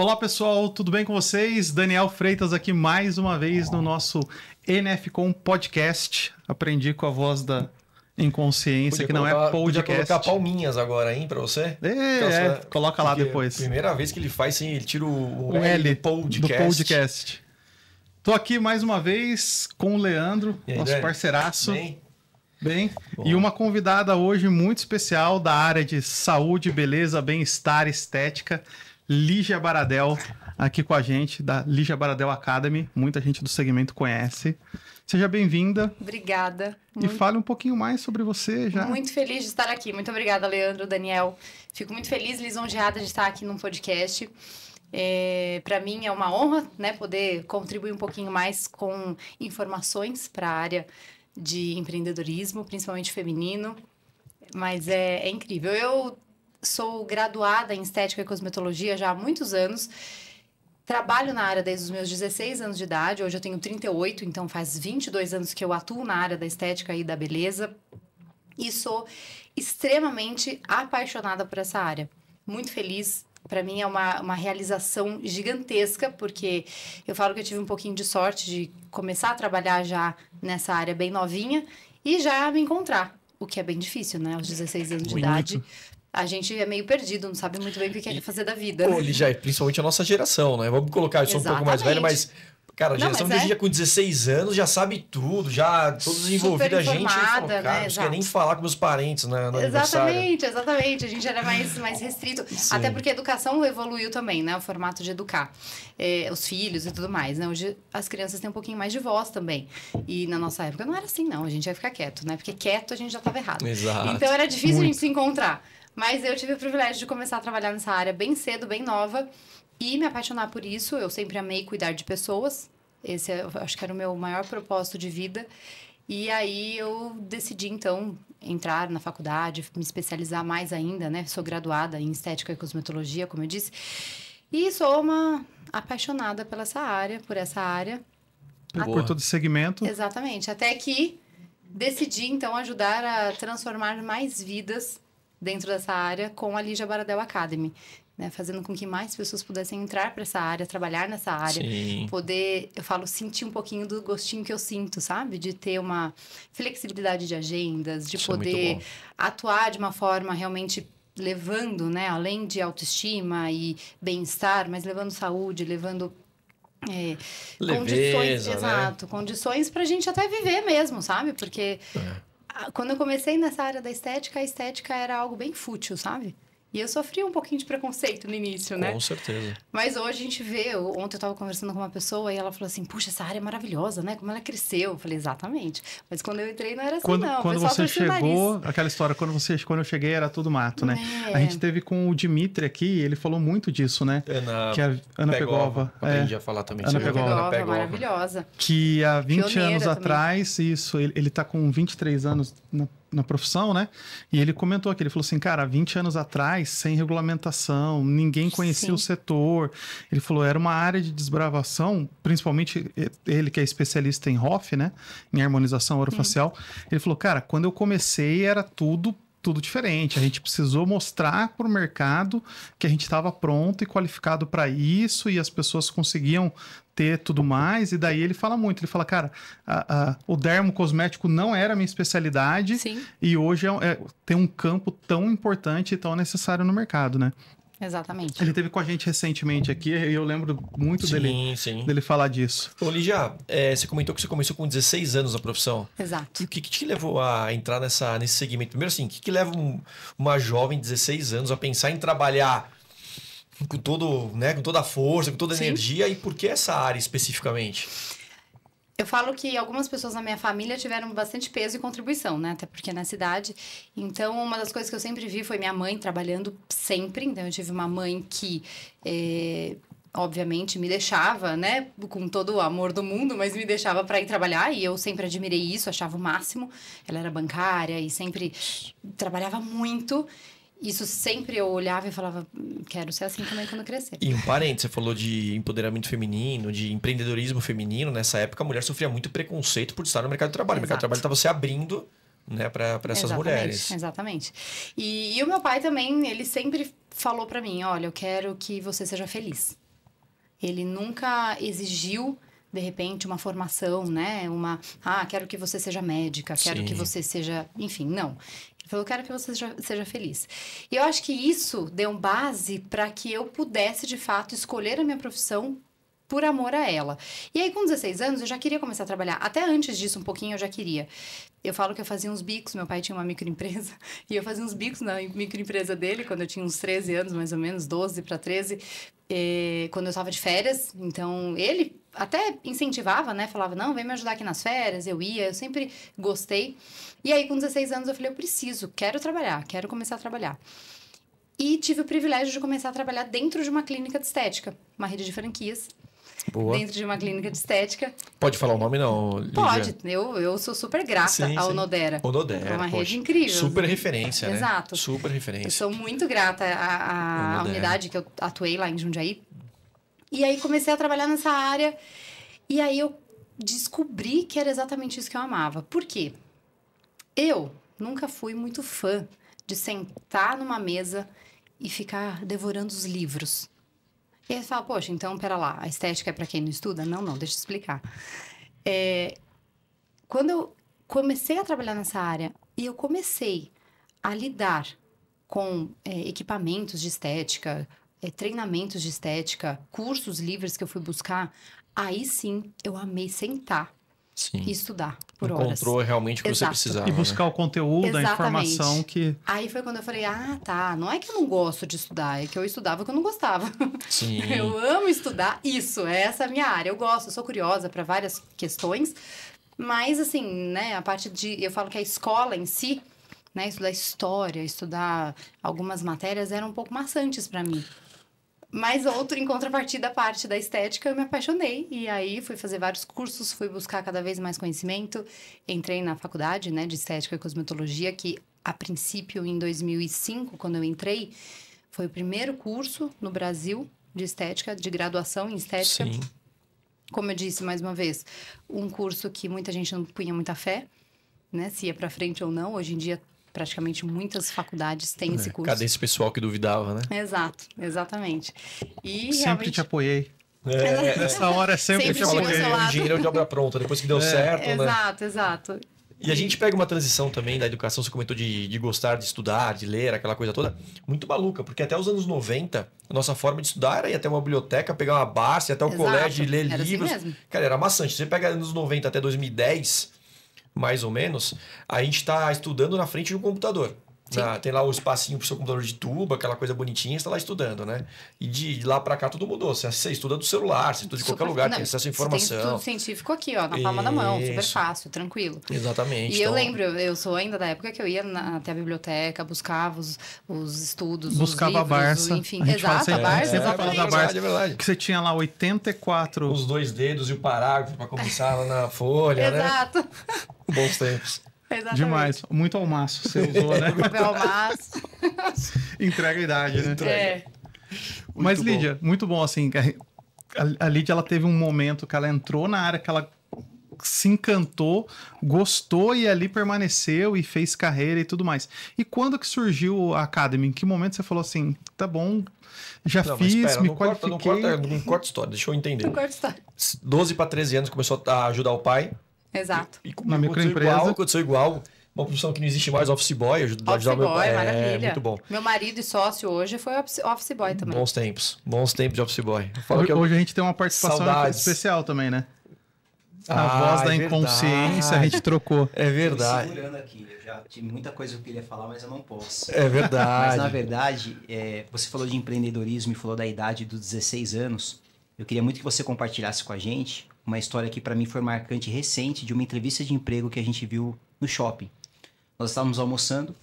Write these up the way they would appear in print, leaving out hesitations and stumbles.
Olá pessoal, tudo bem com vocês? Daniel Freitas aqui mais uma vez no nosso NFCom Podcast. Aprendi com a voz da inconsciência que não é podcast. Podia colocar palminhas agora, hein, pra você? Coloca lá depois. Primeira vez que ele faz, sim, ele tira o L do podcast. Do podcast. Tô aqui mais uma vez com o Leandro, aí, nosso Dani? parceiraço. Bem, Bom. e uma convidada hoje muito especial da área de saúde, beleza, bem-estar, estética, Lígia Baradel, aqui com a gente, da Lígia Baradel Academy. Muita gente do segmento conhece. Seja bem-vinda. Obrigada. E fale um pouquinho mais sobre você já. Muito feliz de estar aqui. Muito obrigada, Leandro, Daniel. Fico muito feliz, lisonjeada de estar aqui num podcast. Para mim é uma honra, né, poder contribuir um pouquinho mais com informações para a área de empreendedorismo, principalmente feminino. Mas é incrível. Eu sou graduada em estética e cosmetologia já há muitos anos. Trabalho na área desde os meus 16 anos de idade. Hoje eu tenho 38, então faz 22 anos que eu atuo na área da estética e da beleza. E sou extremamente apaixonada por essa área. Muito feliz. Para mim é uma realização gigantesca, porque eu falo que eu tive um pouquinho de sorte de começar a trabalhar já nessa área bem novinha e já me encontrar, o que é bem difícil, né? Aos 16 anos de idade, a gente é meio perdido, não sabe muito bem o que quer fazer da vida. Pô, Lígia, principalmente a nossa geração, né? Vamos colocar, eu sou um pouco mais velho, mas... Cara, a geração de hoje em dia com 16 anos já sabe tudo, já todos envolvidos a gente. Fala, cara, não quer nem falar com meus parentes no aniversário. Exatamente. A gente era mais restrito. Sim. Até porque a educação evoluiu também, né? O formato de educar os filhos e tudo mais, né? Hoje as crianças têm um pouquinho mais de voz também. E na nossa época não era assim, não. A gente ia ficar quieto, né? Porque quieto a gente já estava errado. Exato. Então era difícil a gente se encontrar. Mas eu tive o privilégio de começar a trabalhar nessa área bem cedo, bem nova. E me apaixonar por isso. Eu sempre amei cuidar de pessoas. Esse eu acho que era o meu maior propósito de vida. E aí eu decidi, então, entrar na faculdade, me especializar mais ainda, né? Sou graduada em estética e cosmetologia, como eu disse. E sou uma apaixonada por essa área. Por todo esse segmento. Exatamente. Até que decidi, então, ajudar a transformar mais vidas dentro dessa área com a Lígia Baradel Academy. Né, fazendo com que mais pessoas pudessem entrar para essa área, trabalhar nessa área, Sim. poder, eu falo, sentir um pouquinho do gostinho que eu sinto, sabe? De ter uma flexibilidade de agendas, de Isso poder atuar de uma forma realmente levando, né, além de autoestima e bem-estar, mas levando saúde, levando condições, né? Exato, condições para a gente até viver mesmo, sabe? Porque quando eu comecei nessa área da estética, a estética era algo bem fútil, sabe? E eu sofri um pouquinho de preconceito no início, né? Com certeza. Mas hoje a gente vê... Ontem eu estava conversando com uma pessoa e ela falou assim... Puxa, essa área é maravilhosa, né? Como ela cresceu. Eu falei, exatamente. Mas quando eu entrei não era assim, não. Quando você chegou... Aquela história, quando eu cheguei era tudo mato, né? A gente teve com o Dimitri aqui, ele falou muito disso, né? Ana, que a Ana Pegova. Aprendi a falar também. Ana Pegova, maravilhosa. Que há 20 Pioneira anos também. atrás, isso, ele tá com 23 anos na profissão, né? E ele comentou aqui, ele falou assim, cara, há 20 anos atrás, sem regulamentação, ninguém conhecia o setor. Ele falou, era uma área de desbravação, principalmente ele que é especialista em HOF, né? Em harmonização orofacial. Ele falou, cara, quando eu comecei era tudo diferente. A gente precisou mostrar para o mercado que a gente estava pronto e qualificado para isso e as pessoas conseguiam ter tudo mais. E daí ele fala muito. Ele fala, cara, o dermo cosmético não era a minha especialidade. Sim. E hoje tem um campo tão importante e tão necessário no mercado, né? Exatamente. Ele esteve com a gente recentemente aqui e eu lembro muito dele falar disso. Ô, Lígia, você comentou que você começou com 16 anos na profissão. Exato. E o que te levou a entrar nesse segmento? Primeiro assim, o que leva uma jovem de 16 anos a pensar em trabalhar com toda a força, com toda a energia, e por que essa área especificamente? Eu falo que algumas pessoas na minha família tiveram bastante peso e contribuição, né? Até porque na cidade. Então, uma das coisas que eu sempre vi foi minha mãe trabalhando sempre. Então, eu tive uma mãe que, obviamente, me deixava, né? Com todo o amor do mundo, mas me deixava para ir trabalhar. E eu sempre admirei isso, achava o máximo. Ela era bancária e sempre trabalhava muito. Isso sempre eu olhava e falava, quero ser assim também quando crescer. E um parênteses, você falou de empoderamento feminino, de empreendedorismo feminino. Nessa época, a mulher sofria muito preconceito por estar no mercado de trabalho. Exato. O mercado de trabalho estava se abrindo, né, para essas mulheres. Exatamente. E o meu pai também, ele sempre falou para mim, olha, eu quero que você seja feliz. Ele nunca exigiu, de repente, uma formação, né? Quero que você seja médica, quero que você seja... Enfim, não. Ele falou, quero que você seja feliz. E eu acho que isso deu base para que eu pudesse, de fato, escolher a minha profissão por amor a ela. E aí, com 16 anos, eu já queria começar a trabalhar. Até antes disso, um pouquinho, eu já queria. Eu falo que eu fazia uns bicos. Meu pai tinha uma microempresa. E eu fazia uns bicos na microempresa dele, quando eu tinha uns 13 anos, mais ou menos, 12 para 13. Quando eu estava de férias. Então, ele até incentivava, né? Falava, não, vem me ajudar aqui nas férias. Eu ia, eu sempre gostei. E aí, com 16 anos, eu falei, quero trabalhar, quero começar a trabalhar. E tive o privilégio de começar a trabalhar dentro de uma clínica de estética. Uma rede de franquias. Boa. Dentro de uma clínica de estética. Pode falar o nome, não, Lídia? Pode. Eu sou super grata ao Onodera. Onodera. É uma rede incrível. Super referência, né? Exato. Super referência. Eu sou muito grata à unidade que eu atuei lá em Jundiaí. E aí comecei a trabalhar nessa área. E aí eu descobri que era exatamente isso que eu amava. Por quê? Eu nunca fui muito fã de sentar numa mesa e ficar devorando os livros. E aí você fala, poxa, então, pera lá, a estética é para quem não estuda? Não, deixa eu explicar. Quando eu comecei a trabalhar nessa área e eu comecei a lidar com equipamentos de estética, treinamentos de estética, cursos livres que eu fui buscar, aí sim eu amei sentar e estudar por horas. Encontrou realmente o que você precisava. E buscar o conteúdo, a informação que... Aí foi quando eu falei, não é que eu não gosto de estudar, é que eu estudava que eu não gostava. Sim. Eu amo estudar, essa é a minha área. Eu gosto, eu sou curiosa para várias questões, mas assim, né, a parte de... Eu falo que a escola em si, né, estudar história, estudar algumas matérias eram um pouco maçantes para mim. Mas em contrapartida, a parte da estética, eu me apaixonei. E aí, fui fazer vários cursos, fui buscar cada vez mais conhecimento. Entrei na faculdade, né, de estética e cosmetologia, que, a princípio, em 2005, quando eu entrei, foi o primeiro curso no Brasil de estética, de graduação em estética. Sim. Como eu disse, mais uma vez, um curso que muita gente não punha muita fé, né, se ia para frente ou não. Hoje em dia, praticamente muitas faculdades têm esse curso. Cadê esse pessoal que duvidava, né? Exato, exatamente. E sempre realmente... te apoiei. Nessa hora sempre te apoiei. Engenheiro de obra pronta, depois que deu certo, né? Exato. E a gente pega uma transição também da educação, você comentou de gostar de estudar, de ler, aquela coisa toda, muito maluca, porque até os anos 90, a nossa forma de estudar era ir até uma biblioteca, pegar uma Barça, ir até o colégio e ler livros. Assim mesmo. Cara, era maçante. Você pega anos 90 até 2010... mais ou menos, a gente está estudando na frente de um computador. Tem lá o espacinho para o seu computador de tubo, aquela coisa bonitinha, você está lá estudando, né? E de lá para cá tudo mudou. Você estuda do celular, você estuda de qualquer lugar, tem acesso à informação. Tem estudo científico aqui, ó, na palma da mão, super fácil, tranquilo. Exatamente. E eu lembro, eu sou ainda da época que eu ia até a biblioteca, buscava os estudos, buscava os livros, a Barça. Enfim, exato, a Barça. Sempre fala da Barça. É verdade. Que você tinha lá 84... Os 2 dedos e o parágrafo para começar lá na folha, né? Exato. Bons tempos. Exatamente. Demais. Muito almaço você usou, né? Papel almaço. Entrega a idade, né? Mas, muito Lídia, muito bom, assim, a Lídia, ela teve um momento que ela entrou na área que ela se encantou, gostou e ali permaneceu e fez carreira e tudo mais. E quando que surgiu a Academy? Em que momento você falou assim, tá bom, já fiz, me qualifiquei? Não corta história, deixa eu entender. Não corta história. 12 para 13 anos começou a ajudar o pai. Exato. E na microempresa. Aconteceu igual. Uma profissão que não existe mais, office boy. Office boy, maravilha. Muito bom. Meu marido e sócio hoje foi office boy também. Bons tempos de office boy. Hoje a gente tem uma participação especial também, né? A voz da inconsciência a gente trocou. É verdade. Eu tô segurando aqui, eu já tive muita coisa que eu queria falar, mas eu não posso. É verdade. Mas na verdade, você falou de empreendedorismo e falou da idade dos 16 anos. Eu queria muito que você compartilhasse com a gente uma história que para mim foi marcante recente de uma entrevista de emprego que a gente viu no shopping. Nós estávamos almoçando,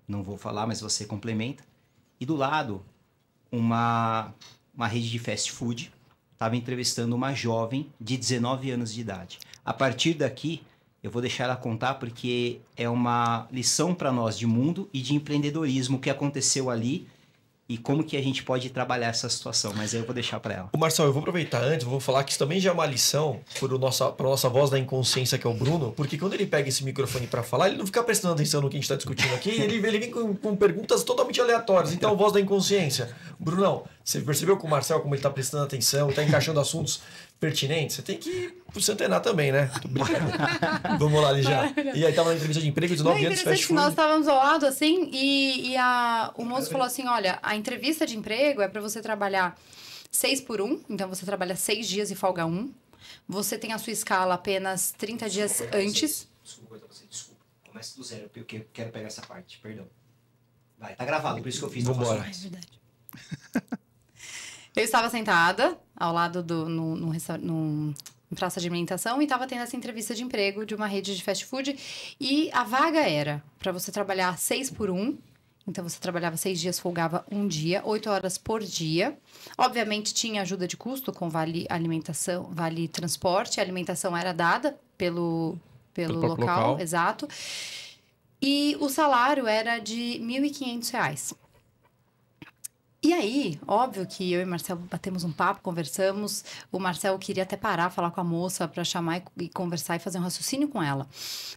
não vou falar, mas você complementa. E do lado, uma rede de fast food estava entrevistando uma jovem de 19 anos de idade. A partir daqui, eu vou deixar ela contar porque é uma lição para nós de mundo e de empreendedorismo que aconteceu ali e como que a gente pode trabalhar essa situação, mas aí eu vou deixar para ela. O Marcelo, eu vou aproveitar antes, vou falar que isso também já é uma lição para nossa voz da inconsciência, que é o Bruno, porque quando ele pega esse microfone para falar, ele não fica prestando atenção no que a gente está discutindo aqui, ele vem com perguntas totalmente aleatórias. Então, voz da inconsciência. Brunão, Você percebeu com o Marcel como ele tá prestando atenção, tá encaixando assuntos pertinentes? Você tem que ir pro se antenar também, né? Tô brincando. Vamos lá, Lígia. E aí tava na entrevista de emprego, 19 anos, fast food. Nós estávamos ao lado, assim, o moço falou assim, olha, a entrevista de emprego é para você trabalhar 6 por 1, então você trabalha 6 dias e folga 1. Você tem a sua escala apenas 30 dias antes. Desculpa, desculpa. Comece do zero, porque eu quero pegar essa parte, perdão. Vai, tá gravado, por isso que eu fiz. Vambora. É verdade. Eu estava sentada ao lado num praça de alimentação e estava tendo essa entrevista de emprego de uma rede de fast food. E a vaga era para você trabalhar 6 por 1. Então, você trabalhava 6 dias, folgava 1 dia, 8 horas por dia. Obviamente, tinha ajuda de custo com vale alimentação, vale transporte. A alimentação era dada pelo local, exato. E o salário era de R$ 1.500. E aí, óbvio que eu e o Marcel batemos um papo, conversamos. O Marcel queria até parar, falar com a moça para chamar e conversar e fazer um raciocínio com ela.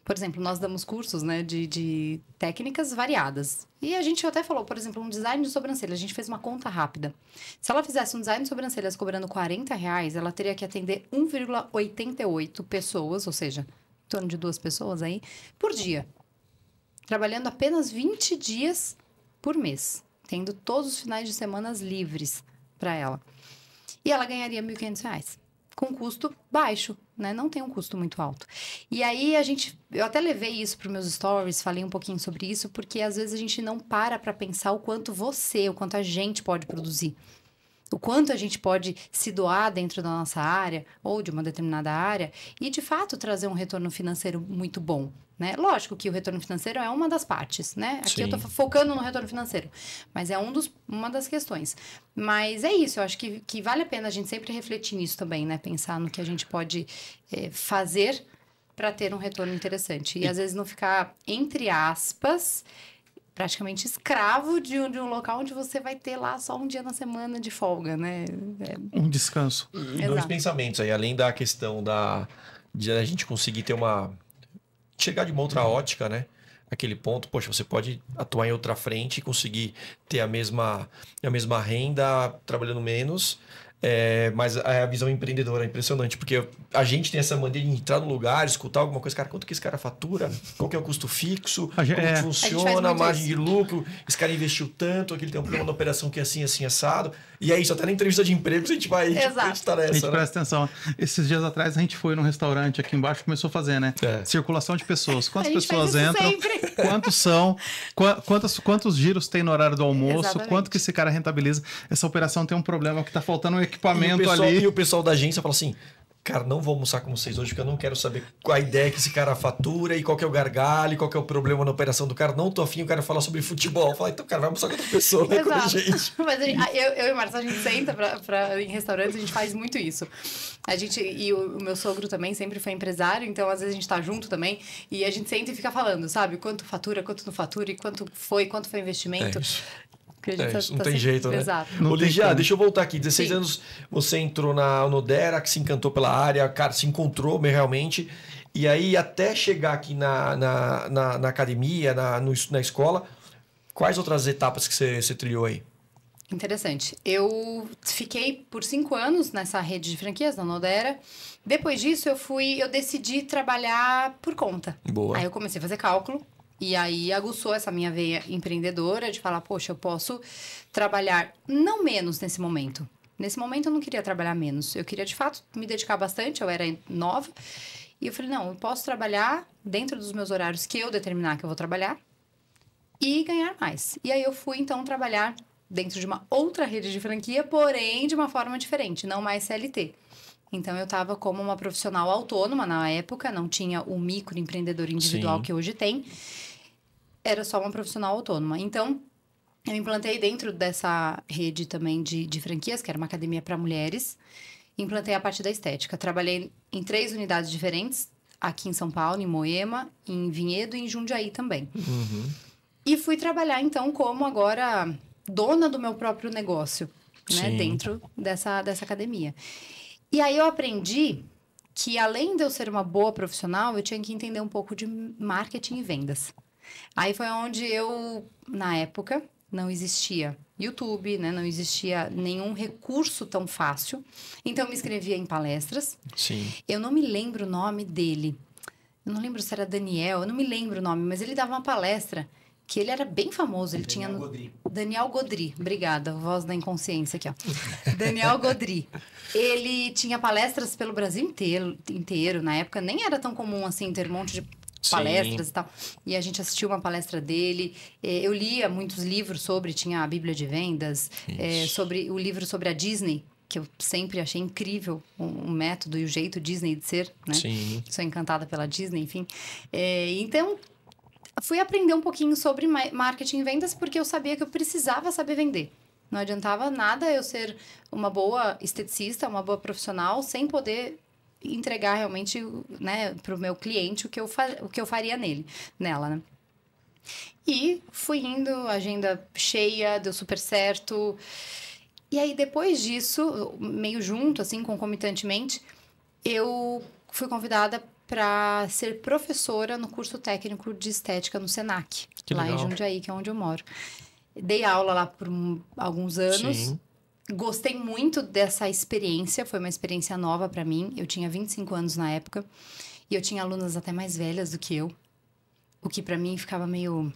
Por exemplo, nós damos cursos, né, de técnicas variadas. E a gente até falou, por exemplo, um design de sobrancelha. A gente fez uma conta rápida. Se ela fizesse um design de sobrancelhas cobrando R$40, ela teria que atender 1,88 pessoas, ou seja, em torno de 2 pessoas aí, por dia. Trabalhando apenas 20 dias por mês. Tendo todos os finais de semana livres para ela. E ela ganharia R$ 1.500, com custo baixo, né? Não tem um custo muito alto. E aí, eu até levei isso para os meus stories, falei um pouquinho sobre isso, porque às vezes a gente não para pensar o quanto a gente pode produzir. O quanto a gente pode se doar dentro da nossa área, ou de uma determinada área, e de fato trazer um retorno financeiro muito bom. Né? Lógico que o retorno financeiro é uma das partes, né? Aqui Sim. Eu tô focando no retorno financeiro, mas é uma das questões. Mas é isso, eu acho que vale a pena a gente sempre refletir nisso também, né? Pensar no que a gente pode fazer para ter um retorno interessante. E às vezes não ficar, entre aspas, praticamente escravo de um local onde você vai ter lá só um dia na semana de folga, né? Um descanso. E dois pensamentos aí, além da questão de a gente conseguir ter chegar de uma outra ótica, né? Aquele ponto, poxa, você pode atuar em outra frente e conseguir ter a mesma renda trabalhando menos, mas a visão empreendedora é impressionante, porque a gente tem essa maneira de entrar no lugar, escutar alguma coisa, cara, quanto que esse cara fatura? Qual que é o custo fixo? Como que funciona a margem de lucro? Esse cara investiu tanto, aqui ele tem um problema na operação que é assim, assim, assado. E é isso, até na entrevista de emprego a gente vai acreditar nessa. A gente presta atenção. Esses dias atrás a gente foi num restaurante aqui embaixo, começou a fazer, né? Circulação de pessoas. Quantas pessoas entram? Quantos são? Quantos giros tem no horário do almoço? Exatamente. Quanto que esse cara rentabiliza? Essa operação tem um problema que tá faltando um equipamento ali. E o pessoal da agência fala assim, cara, não vou almoçar com vocês hoje, porque eu não quero saber qual a ideia que esse cara fatura e qual que é o gargalo, qual que é o problema na operação do cara. Não tô afim, eu quero falar sobre futebol. Fala, então, cara, vai almoçar com outra pessoa, né? Com a gente. Mas eu e o Marcelo, a gente senta em restaurantes, a gente faz muito isso. E o meu sogro também sempre foi empresário, então às vezes a gente tá junto também, e a gente senta e fica falando, sabe? Quanto fatura, quanto não fatura, e quanto foi investimento. Não tem jeito, né? Exato. Ô, Lígia, deixa eu voltar aqui. 16 anos você entrou na Nodera, que se encantou pela área, cara, se encontrou realmente. E aí, até chegar aqui na academia, na escola, quais outras etapas que você trilhou aí? Interessante. Eu fiquei por 5 anos nessa rede de franquias, na Nodera. Depois disso, eu decidi trabalhar por conta. Boa. Aí eu comecei a fazer cálculo. E aí aguçou essa minha veia empreendedora de falar, poxa, eu posso trabalhar não menos nesse momento. Nesse momento eu não queria trabalhar menos. Eu queria, de fato, me dedicar bastante. Eu era nova. E eu falei, não, eu posso trabalhar dentro dos meus horários que eu determinar que eu vou trabalhar e ganhar mais. E aí eu fui, então, trabalhar dentro de uma outra rede de franquia, porém de uma forma diferente, não mais CLT. Então, eu estava como uma profissional autônoma na época, não tinha o microempreendedor individual Sim. que hoje tem. Era só uma profissional autônoma. Então, eu implantei dentro dessa rede também de franquias, que era uma academia para mulheres, implantei a parte da estética. Trabalhei em 3 unidades diferentes, aqui em São Paulo, em Moema, em Vinhedo e em Jundiaí também. Uhum. E fui trabalhar, então, como agora dona do meu próprio negócio, né? Dentro dessa academia. E aí eu aprendi que, além de eu ser uma boa profissional, eu tinha que entender um pouco de marketing e vendas. Aí foi onde eu, na época, não existia YouTube, né? Não existia nenhum recurso tão fácil. Então, eu me inscrevia em palestras. Sim. Eu não me lembro o nome dele. Eu não lembro se era Daniel, eu não me lembro o nome, mas ele dava uma palestra que ele era bem famoso. Ele tinha Daniel Godry. Obrigada, voz da inconsciência aqui, ó. Daniel Godry. Ele tinha palestras pelo Brasil inteiro. Na época nem era tão comum assim ter um monte de palestras e tal. E a gente assistiu uma palestra dele. Eu lia muitos livros sobre, tinha a Bíblia de Vendas, sobre o livro sobre a Disney, que eu sempre achei incrível o método e o jeito Disney de ser, né? Sim. Sou encantada pela Disney, enfim. Então, fui aprender um pouquinho sobre marketing e vendas porque eu sabia que eu precisava saber vender. Não adiantava nada eu ser uma boa esteticista, uma boa profissional, sem poder entregar realmente, né, para o meu cliente o que eu faria nela, né? E fui indo, agenda cheia, deu super certo. E aí, depois disso, meio junto, assim, concomitantemente, eu fui convidada para ser professora no curso técnico de estética no Senac, lá em Jundiaí, que é onde eu moro. Dei aula lá por alguns anos. Sim. Gostei muito dessa experiência, foi uma experiência nova para mim. Eu tinha 25 anos na época e eu tinha alunas até mais velhas do que eu, o que para mim ficava meio...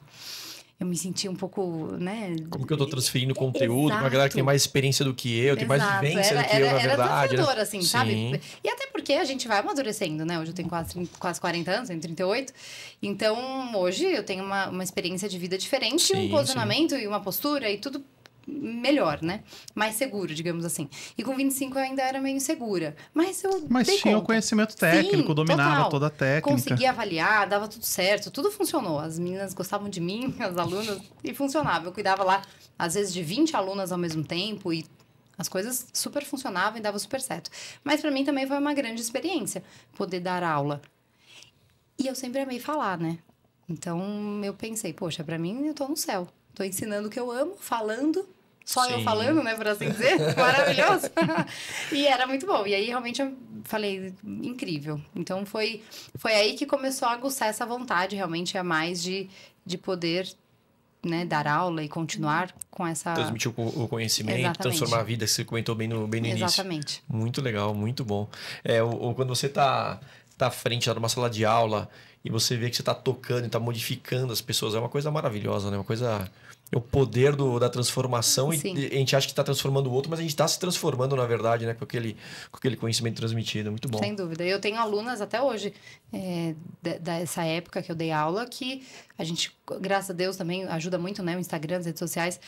Eu me sentia um pouco, né? Como que eu tô transferindo conteúdo pra galera que tem mais experiência do que eu, tem mais vivência do que eu, na verdade. Era desafiador, assim, Sim. sabe? E até porque a gente vai amadurecendo, né? Hoje eu tenho quase 40 anos, tenho 38. Então, hoje eu tenho uma experiência de vida diferente, um posicionamento e uma postura e tudo melhor, né? Mais seguro, digamos assim. E com 25 eu ainda era meio insegura. Mas tinha o conhecimento técnico, dominava toda a técnica. Conseguia avaliar, dava tudo certo, tudo funcionou. As meninas gostavam de mim, as alunas, e funcionava. Eu cuidava lá, às vezes, de 20 alunas ao mesmo tempo e as coisas super funcionavam e dava super certo. Mas para mim também foi uma grande experiência poder dar aula. E eu sempre amei falar, né? Então eu pensei, poxa, para mim eu tô no céu. Tô ensinando o que eu amo, falando. Só eu falando, né, por assim dizer. Maravilhoso. E era muito bom. E aí, realmente, eu falei, incrível. Então, foi aí que começou a aguçar essa vontade, realmente, a mais de poder, né, dar aula e continuar com essa... Transmitir o conhecimento, Exatamente. transformar a vida, que você comentou bem no início. Exatamente. Muito legal, muito bom. Quando você tá à frente, numa sala de aula, e você vê que você tá tocando e tá modificando as pessoas, é uma coisa maravilhosa, né? Uma coisa... É o poder da transformação. Sim. E a gente acha que está transformando o outro, mas a gente está se transformando, na verdade, né? Com aquele conhecimento transmitido. Muito bom. Sem dúvida. Eu tenho alunas até hoje, dessa época que eu dei aula, que a gente, graças a Deus, também ajuda muito, né? O Instagram, as redes sociais,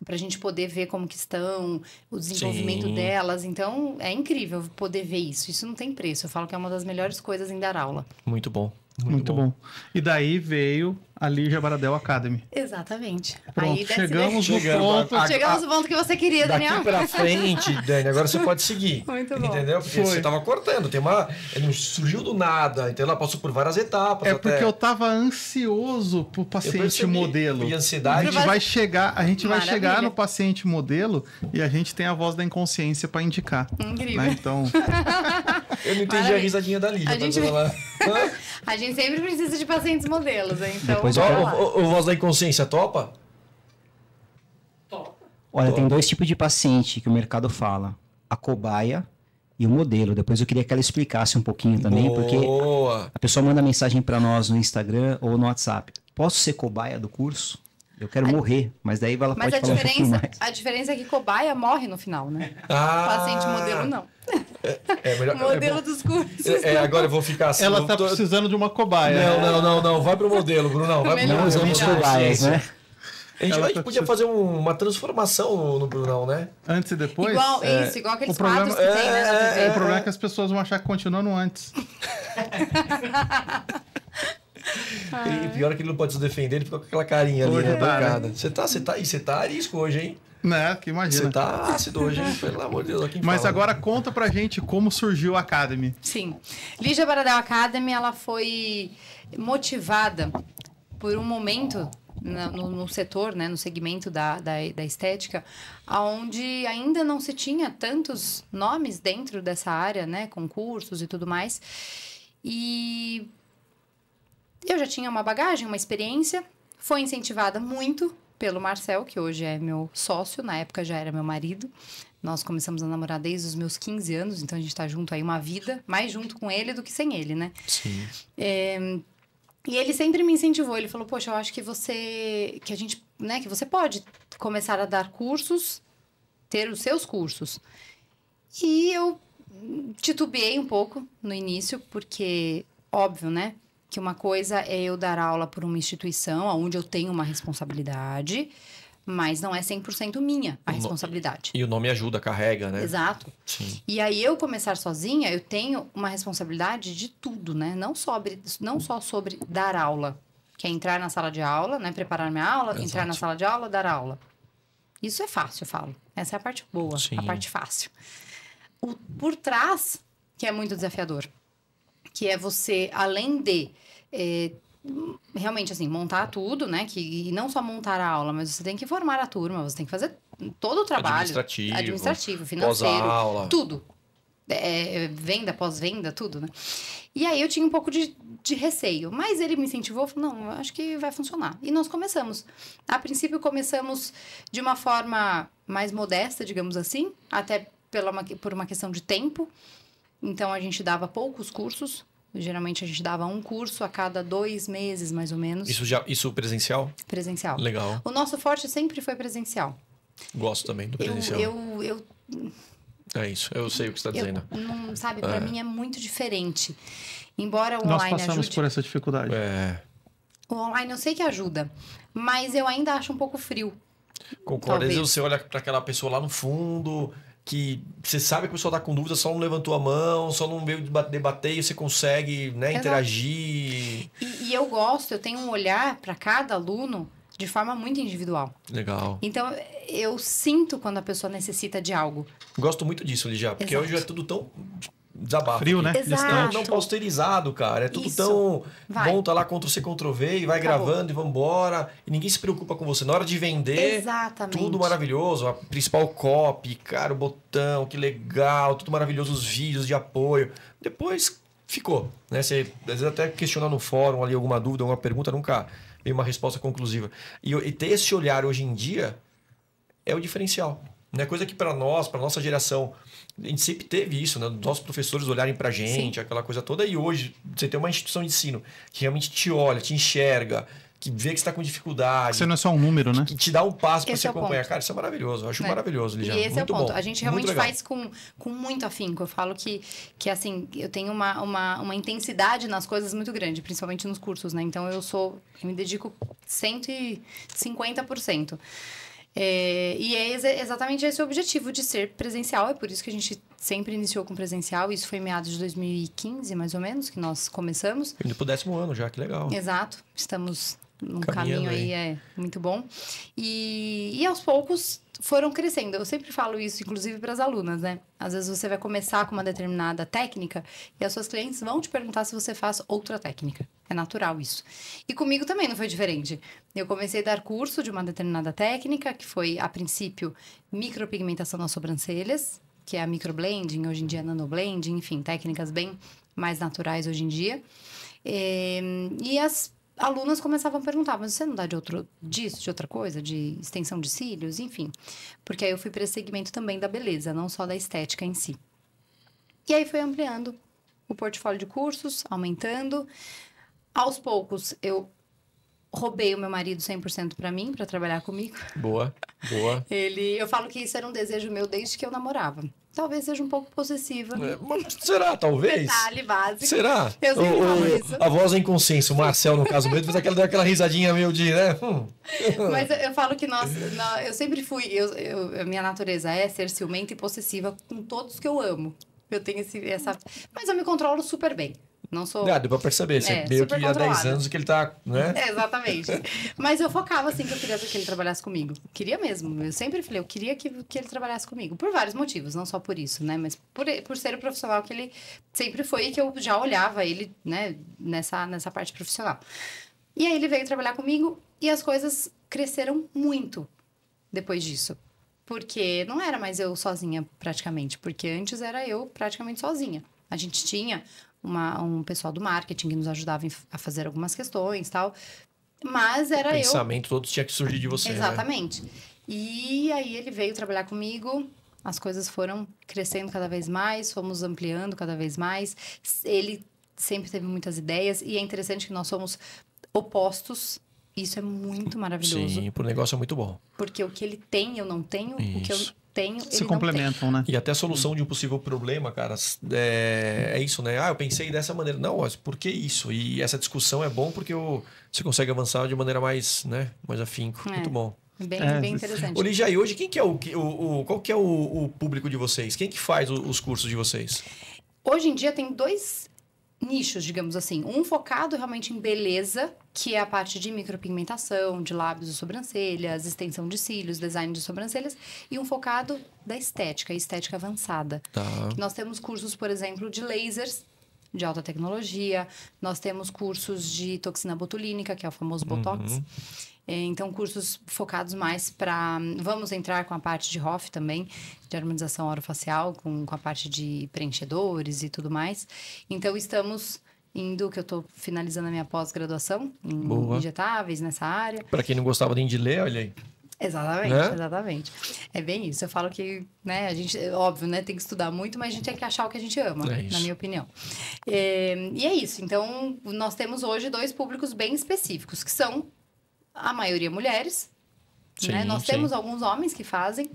para a gente poder ver como que estão, o desenvolvimento delas. Então, é incrível poder ver isso. Isso não tem preço. Eu falo que é uma das melhores coisas em dar aula. Muito bom. Muito bom. E daí veio a Lígia Baradel Academy. Exatamente. Pronto, aí chegamos no ponto. Chegamos no ponto que você queria, Daniel. Daqui pra frente, Dani, agora você pode seguir. Muito bom. Entendeu? Porque você tava cortando. Não surgiu do nada. Então ela passou por várias etapas. Porque eu tava ansioso pro paciente modelo. E ansiedade. A gente vai chegar no paciente modelo e a gente tem a voz da inconsciência para indicar. Incrível. Né? Então... Eu não entendi a risadinha da Lígia. A gente sempre precisa de pacientes modelos, hein? Então, Depois o voz da inconsciência topa? Olha, tem dois tipos de paciente que o mercado fala. A cobaia e o modelo. Depois eu queria que ela explicasse um pouquinho também, porque a pessoa manda mensagem para nós no Instagram ou no WhatsApp. Posso ser cobaia do curso? Eu quero morrer, mas daí ela pode falar um pouquinho mais. A diferença é que cobaia morre no final, né? Paciente modelo, não. Melhor, modelo dos cursos. Agora eu vou ficar assim. Ela tá precisando de uma cobaia. Não. Vai pro modelo, Bruno. Não usamos cobaias, né? A gente podia fazer uma transformação no Brunão, né? Antes e depois? Igual aqueles quadros que tem, né, na TV. O problema é que as pessoas vão achar que continua no antes. E pior é que ele não pode se defender, ele fica com aquela carinha ali, né? Tocada. Você tá arisco hoje, hein? Né, que imagina. Você tá ácido hoje, hein? Pelo amor de Deus. Mas agora conta pra gente como surgiu a Academy. Sim. Lígia Baradel Academy, ela foi motivada por um momento no setor, né, no segmento da estética, onde ainda não se tinha tantos nomes dentro dessa área, né, concursos e tudo mais. E eu já tinha uma bagagem, uma experiência, foi incentivada muito pelo Marcel, que hoje é meu sócio, na época já era meu marido. Nós começamos a namorar desde os meus 15 anos, então a gente tá junto aí uma vida, mais junto com ele do que sem ele, né? Sim. E ele sempre me incentivou, ele falou, poxa, eu acho que a gente, né, que você pode começar a dar cursos, ter os seus cursos. E eu titubeei um pouco no início, porque, óbvio, né, que uma coisa é eu dar aula por uma instituição, onde eu tenho uma responsabilidade, mas não é 100% minha a responsabilidade. E o nome ajuda, carrega, né? Exato. Sim. E aí, eu começar sozinha, eu tenho uma responsabilidade de tudo, né? Não só sobre dar aula, que é entrar na sala de aula, né? Preparar minha aula, Exato. entrar na sala de aula, dar aula. Isso é fácil, eu falo. Essa é a parte boa, Sim. a parte fácil. Por trás, que é muito desafiador, que é você, além de... realmente, assim, montar tudo, né? E não só montar a aula, mas você tem que formar a turma, você tem que fazer todo o trabalho. Administrativo, financeiro, pós-aula. tudo. Venda, pós-venda, tudo, né? E aí eu tinha um pouco de receio, mas ele me incentivou, falou, não, eu acho que vai funcionar. E nós começamos. A princípio, começamos de uma forma mais modesta, digamos assim, até por uma questão de tempo. Então, a gente dava poucos cursos. Geralmente, a gente dava um curso a cada 2 meses, mais ou menos. Isso presencial? Presencial. Legal. O nosso forte sempre foi presencial. Gosto também do presencial. É isso, eu sei o que você está dizendo. Não, sabe, para mim é muito diferente. Embora o Nós online passamos ajude... por essa dificuldade. O online eu sei que ajuda, mas eu ainda acho um pouco frio. Concordo. Às Talvez. vezes você olha para aquela pessoa lá no fundo, que você sabe que a pessoa está com dúvida, só não levantou a mão, só não veio debater e você consegue, né, interagir. E eu tenho um olhar para cada aluno de forma muito individual. Legal. Então, eu sinto quando a pessoa necessita de algo. Gosto muito disso, Lígia, porque Exato. hoje é tudo tão desabafo. Frio, aqui. né? Exato. Distante. Não posterizado, cara. É tudo Isso. tão... Vai. Bom, tá lá Ctrl-C, Ctrl-V e vai Acabou. gravando e vambora. E ninguém se preocupa com você. Na hora de vender, Exatamente. tudo maravilhoso. A principal copy, cara, o botão, que legal. Tudo maravilhoso, os vídeos de apoio. Depois ficou, né? Você às vezes até questiona no fórum ali alguma dúvida, alguma pergunta, nunca veio uma resposta conclusiva. E ter esse olhar hoje em dia é o diferencial. Né? Coisa que para nós, para nossa geração, a gente sempre teve isso, né? Nossos professores olharem para a gente, aquela coisa toda. E hoje você tem uma instituição de ensino que realmente te olha, te enxerga, que vê que você está com dificuldade. Você não é só um número, né? Que te dá um passo para Esse você é o acompanhar. ponto. Cara, isso é maravilhoso. Eu acho maravilhoso, Lígia. E esse muito é o ponto. bom. A gente realmente faz com muito afinco. Eu falo que assim, eu tenho uma intensidade nas coisas muito grande, principalmente nos cursos, né? Então, eu me dedico 150%. E é exatamente esse o objetivo de ser presencial. É por isso que a gente sempre iniciou com presencial. Isso foi em meados de 2015, mais ou menos, que nós começamos. Indo pro 10º ano já, que legal. Exato. Estamos num Caminhando caminho aí muito bom. E aos poucos foram crescendo. Eu sempre falo isso, inclusive para as alunas, né? Às vezes você vai começar com uma determinada técnica e as suas clientes vão te perguntar se você faz outra técnica. É natural isso. E comigo também não foi diferente. Eu comecei a dar curso de uma determinada técnica, que foi, a princípio, micropigmentação nas sobrancelhas, que é a microblending, hoje em dia nanoblending, enfim, técnicas bem mais naturais hoje em dia. E as alunas começavam a perguntar, mas você não dá de outra coisa, de extensão de cílios, enfim. Porque aí eu fui para esse segmento também da beleza, não só da estética em si. E aí foi ampliando o portfólio de cursos, aumentando. Aos poucos, eu roubei o meu marido 100% para mim, para trabalhar comigo. Boa. Eu falo que isso era um desejo meu desde que eu namorava. Talvez seja um pouco possessiva. Mas será, talvez? Detalhe básico. Será? Eu sempre falo isso. A voz é inconsciência. O Marcel, no caso mesmo, deu aquela risadinha meio de, né? Mas eu falo que eu sempre fui... a minha natureza é ser ciumenta e possessiva com todos que eu amo. Eu tenho essa... Mas eu me controlo super bem. Não sou... Deu pra perceber. Você veio que há 10 anos que ele tá, né? Exatamente. Mas eu focava, assim, que eu queria que ele trabalhasse comigo. Queria mesmo. Eu sempre falei, eu queria que ele trabalhasse comigo. Por vários motivos, não só por isso, né? Mas por ser o profissional que ele sempre foi e que eu já olhava ele, né? Nessa parte profissional. E aí ele veio trabalhar comigo e as coisas cresceram muito depois disso. Porque não era mais eu sozinha, praticamente. Porque antes era eu praticamente sozinha. A gente tinha... um pessoal do marketing que nos ajudava a fazer algumas questões e tal. Mas era O pensamento todo tinha que surgir de você, Exatamente. Né? E aí ele veio trabalhar comigo, as coisas foram crescendo cada vez mais, fomos ampliando cada vez mais. Ele sempre teve muitas ideias e é interessante que nós somos opostos. Isso é muito maravilhoso. Sim, pro negócio é muito bom. Porque o que ele tem, eu não tenho. Isso. O que eu tenho, ele se complementam, não né? tem. E até a solução de um possível problema, cara, é isso, né? Eu pensei dessa maneira. Não, mas por que isso? E essa discussão é bom porque você consegue avançar de maneira mais, né? Mais afinco. Muito bom. Bem interessante. Ô, Lígia, e hoje quem que é qual que é o público de vocês? Quem que faz os cursos de vocês? Hoje em dia tem 2 nichos, digamos assim. Um focado realmente em beleza, que é a parte de micropigmentação, de lábios e sobrancelhas, extensão de cílios, design de sobrancelhas. E um focado da estética avançada. Tá. Nós temos cursos, por exemplo, de lasers, de alta tecnologia. Nós temos cursos de toxina botulínica, que é o famoso Botox. Então, cursos focados mais para... Vamos entrar com a parte de HOF também, de harmonização orofacial, com a parte de preenchedores e tudo mais. Então, estamos indo, que eu estou finalizando a minha pós-graduação em injetáveis nessa área. Para quem não gostava nem de ler, olha aí. Exatamente. É bem isso. Eu falo que, né, a gente, óbvio, né, tem que estudar muito, mas a gente tem que achar o que a gente ama, na minha opinião. E é isso. Então, nós temos hoje 2 públicos bem específicos, que são a maioria mulheres, né? Nós temos alguns homens que fazem.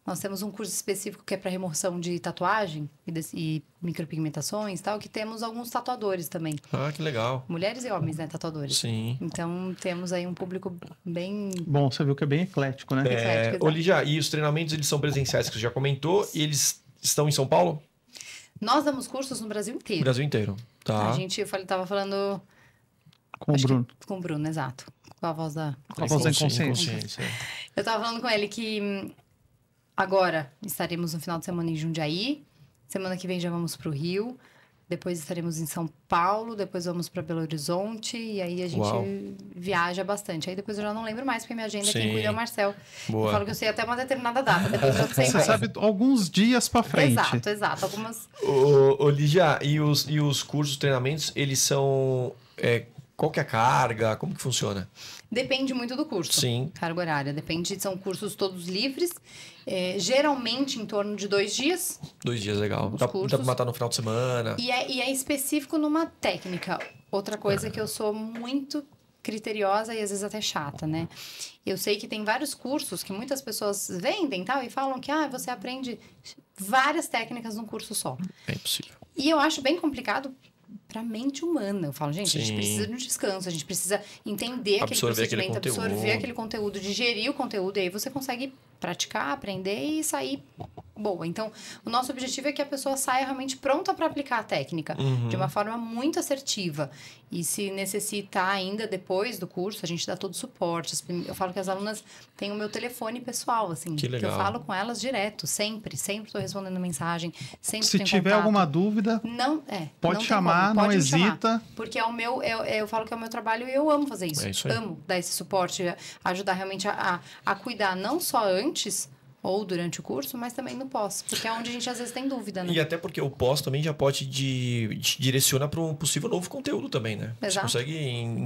Nós temos um curso específico que é para remoção de tatuagem e micropigmentações e tal, que temos alguns tatuadores também. Ah, que legal. Mulheres e homens, né, tatuadores. Sim. Então, temos aí um público bem... Bom, você viu que é bem eclético, né? Eclético, Lígia, e os treinamentos, eles são presenciais, que você já comentou, e eles estão em São Paulo? Nós damos cursos no Brasil inteiro. Brasil inteiro, tá. Eu tava falando... Com o Bruno. Com o Bruno, exato. Com a voz da... Com a voz da inconsciência. Eu tava falando com ele que agora estaremos no final de semana em Jundiaí. Semana que vem já vamos pro Rio. Depois estaremos em São Paulo. Depois vamos para Belo Horizonte. E aí a gente viaja bastante. Aí depois eu já não lembro mais, porque minha agenda quem cuida é o Marcel. Boa. Eu falo que eu sei até uma determinada data. Depois eu já não sei Você mais. sabe alguns dias para frente. Exato. Algumas... Ô, Lígia, e os cursos, treinamentos, eles são... qual que é a carga? Como que funciona? Depende muito do curso. Sim. Carga horária. São cursos todos livres. Geralmente em torno de 2 dias. 2 dias, legal. Dá pra matar no final de semana. E é específico numa técnica. Outra coisa que eu sou muito criteriosa e às vezes até chata, né? Eu sei que tem vários cursos que muitas pessoas vendem tal, e falam que você aprende várias técnicas num curso só. É impossível. E eu acho bem complicado para a mente humana. Eu falo, gente, Sim. a gente precisa de um descanso, a gente precisa entender aquele procedimento, absorver aquele conteúdo, digerir o conteúdo, e aí você consegue praticar, aprender e sair boa. Então, o nosso objetivo é que a pessoa saia realmente pronta para aplicar a técnica, de uma forma muito assertiva. E se necessitar ainda depois do curso, a gente dá todo o suporte. Eu falo que as alunas têm o meu telefone pessoal, assim, que legal. eu falo com elas direto, sempre estou respondendo mensagem, sempre se tiver contato. alguma dúvida, pode chamar, não hesita. Porque é o meu, eu falo que é o meu trabalho e eu amo fazer isso. É isso aí. Amo dar esse suporte, ajudar realmente a cuidar não só antes ou durante o curso, mas também no pós, porque é onde a gente às vezes tem dúvida, né? E até porque o pós também já pode te direciona para um possível novo conteúdo também, né? Exato. Você consegue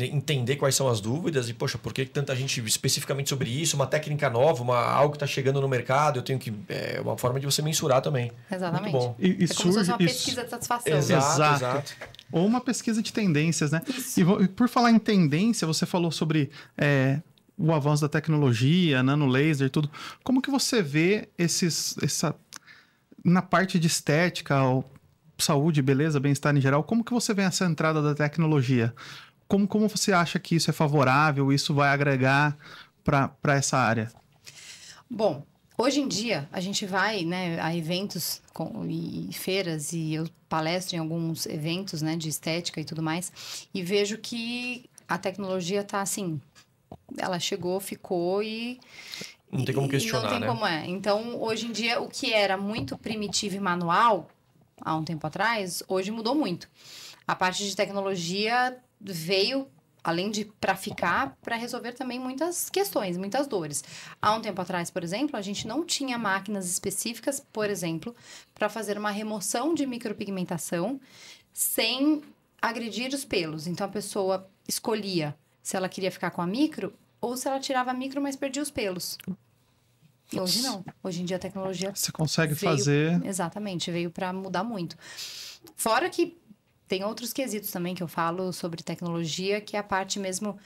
entender quais são as dúvidas e, poxa, por que tanta gente especificamente sobre isso, uma técnica nova, algo que está chegando no mercado, eu tenho que... É uma forma de você mensurar também. Exatamente. Muito bom. É como se fosse uma pesquisa de satisfação. Exato. Ou uma pesquisa de tendências, né? E por falar em tendência, você falou sobre... o avanço da tecnologia, nanolaser e tudo. Como que você vê na parte de estética, saúde, beleza, bem-estar em geral, como que você vê essa entrada da tecnologia? Como você acha que isso é favorável, isso vai agregar para essa área? Bom, hoje em dia a gente vai, né, a eventos e feiras, e eu palestro em alguns eventos, né, de estética e tudo mais, e vejo que a tecnologia está assim... Ela chegou, ficou e... Não tem como questionar, não tem né? como Então, hoje em dia, o que era muito primitivo e manual, há um tempo atrás, hoje mudou muito. A parte de tecnologia veio, além de para ficar, para resolver também muitas questões, muitas dores. Há um tempo atrás, por exemplo, a gente não tinha máquinas específicas, por exemplo, para fazer uma remoção de micropigmentação sem agredir os pelos. Então, a pessoa escolhia se ela queria ficar com a micro ou se ela tirava a micro, mas perdia os pelos. Hoje não. Hoje em dia a tecnologia Você consegue fazer... Exatamente, veio para mudar muito. Fora que tem outros quesitos também que eu falo sobre tecnologia, que é a parte mesmo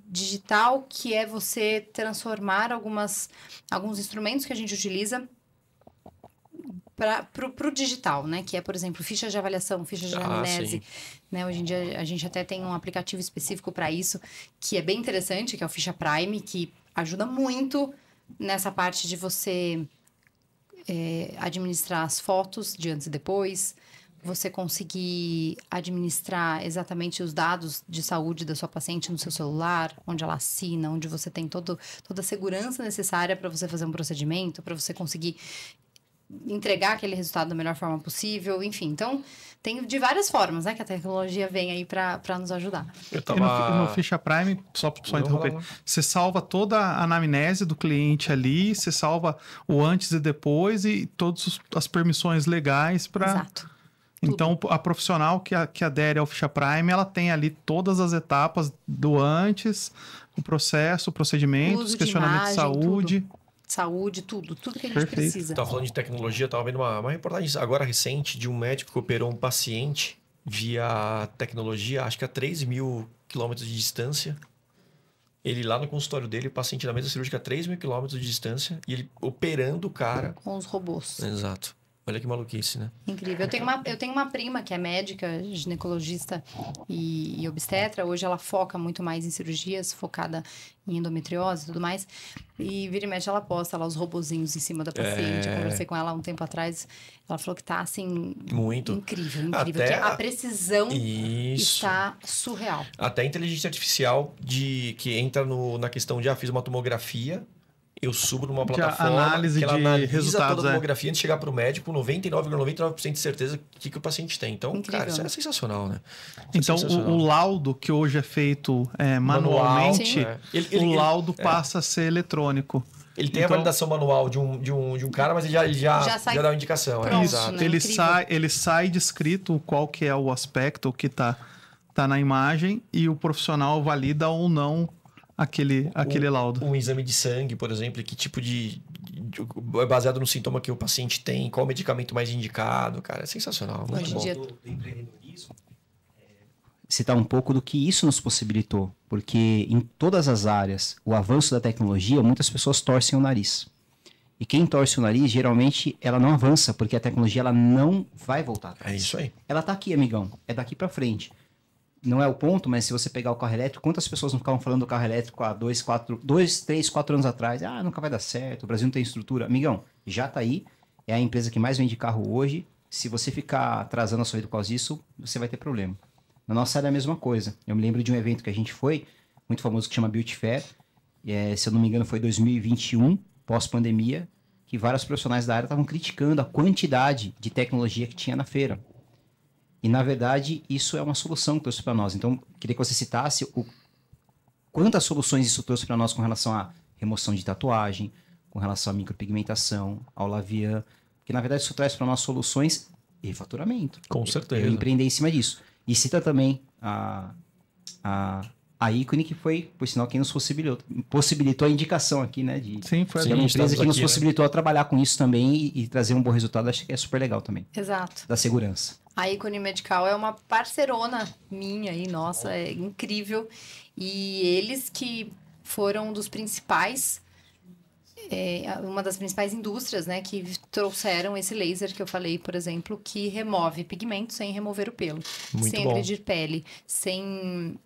digital, que é você transformar alguns instrumentos que a gente utiliza para o digital, né? Que é, por exemplo, fichas de avaliação, fichas de anamnese. Né? Hoje em dia a gente até tem um aplicativo específico para isso, que é bem interessante, que é o Ficha Prime, que ajuda muito nessa parte de você administrar as fotos de antes e depois, você conseguir administrar exatamente os dados de saúde da sua paciente no seu celular, onde ela assina, onde você tem toda a segurança necessária para você fazer um procedimento, para você conseguir entregar aquele resultado da melhor forma possível, enfim. Então, tem de várias formas, né, que a tecnologia vem aí para nos ajudar. No Ficha Prime, só interromper, você salva toda a anamnese do cliente ali, você salva o antes e depois e todas as permissões legais para... Exato. Então, a profissional que adere ao Ficha Prime, ela tem ali todas as etapas do antes, o processo, o procedimento, os questionamentos de saúde... Saúde, tudo que a gente precisa. Estava falando de tecnologia, estava vendo uma reportagem agora recente de um médico que operou um paciente via tecnologia, acho que a 3.000 quilômetros de distância. Ele lá no consultório dele, o paciente na mesa cirúrgica a 3.000 quilômetros de distância e ele operando o cara. Com os robôs. Exato. Olha que maluquice, né? Incrível. Eu tenho uma prima que é médica, ginecologista e obstetra. Hoje ela foca muito mais em cirurgias, focada em endometriose e tudo mais. E vira e mexe ela posta lá os robozinhos em cima da paciente. Eu conversei com ela um tempo atrás. Ela falou que tá, assim... Muito. Incrível. Até que a precisão está surreal. Até a inteligência artificial que entra na questão de, fiz uma tomografia... Eu subo numa plataforma que ela analisa toda a tomografia antes de chegar para o médico, 99,99% de certeza que o paciente tem. Então, incrível, cara, isso é sensacional, né? Então, o laudo que hoje é feito manualmente, o laudo passa a ser eletrônico. Ele tem a validação manual de um cara, mas ele já dá uma indicação. Pronto, exato. né? Ele sai descrito qual que é o aspecto que tá na imagem e o profissional valida ou não aquele laudo. Um exame de sangue, por exemplo, que tipo é baseado no sintoma que o paciente tem, qual o medicamento mais indicado, cara, é sensacional. Muito bom. Do empreendedorismo, citar um pouco do que isso nos possibilitou, porque em todas as áreas, o avanço da tecnologia, muitas pessoas torcem o nariz. E quem torce o nariz, geralmente, ela não avança, porque a tecnologia ela não vai voltar atrás. É isso aí. Ela tá aqui, amigão, é daqui para frente. Não é o ponto, mas se você pegar o carro elétrico, quantas pessoas não ficavam falando do carro elétrico há 2, 3, 4 anos atrás? Ah, nunca vai dar certo, o Brasil não tem estrutura. Amigão, já tá aí, é a empresa que mais vende carro hoje. Se você ficar atrasando a sua vida por causa disso, você vai ter problema. Na nossa área é a mesma coisa. Eu me lembro de um evento que a gente foi, muito famoso, que chama Beauty Fair. Se eu não me engano, foi 2021, pós-pandemia, que vários profissionais da área estavam criticando a quantidade de tecnologia que tinha na feira. E, na verdade, isso é uma solução que trouxe para nós. Então, queria que você citasse quantas soluções isso trouxe para nós com relação à remoção de tatuagem, com relação à micropigmentação, ao Lavian, que, na verdade, isso traz para nós soluções e faturamento. Com certeza. Eu empreendei em cima disso. E cita também a Ícone, que foi, por sinal, quem nos possibilitou a indicação aqui, né? Sim, foi uma empresa que nos possibilitou a trabalhar com isso também e trazer um bom resultado. Acho que é super legal também. Exato. Da segurança. A Ícone Medical é uma parceirona minha aí, nossa, é incrível. E eles que foram um dos principais, uma das principais indústrias, né, que trouxeram esse laser que eu falei, por exemplo, que remove pigmento sem remover o pelo. Muito sem bom. agredir pele,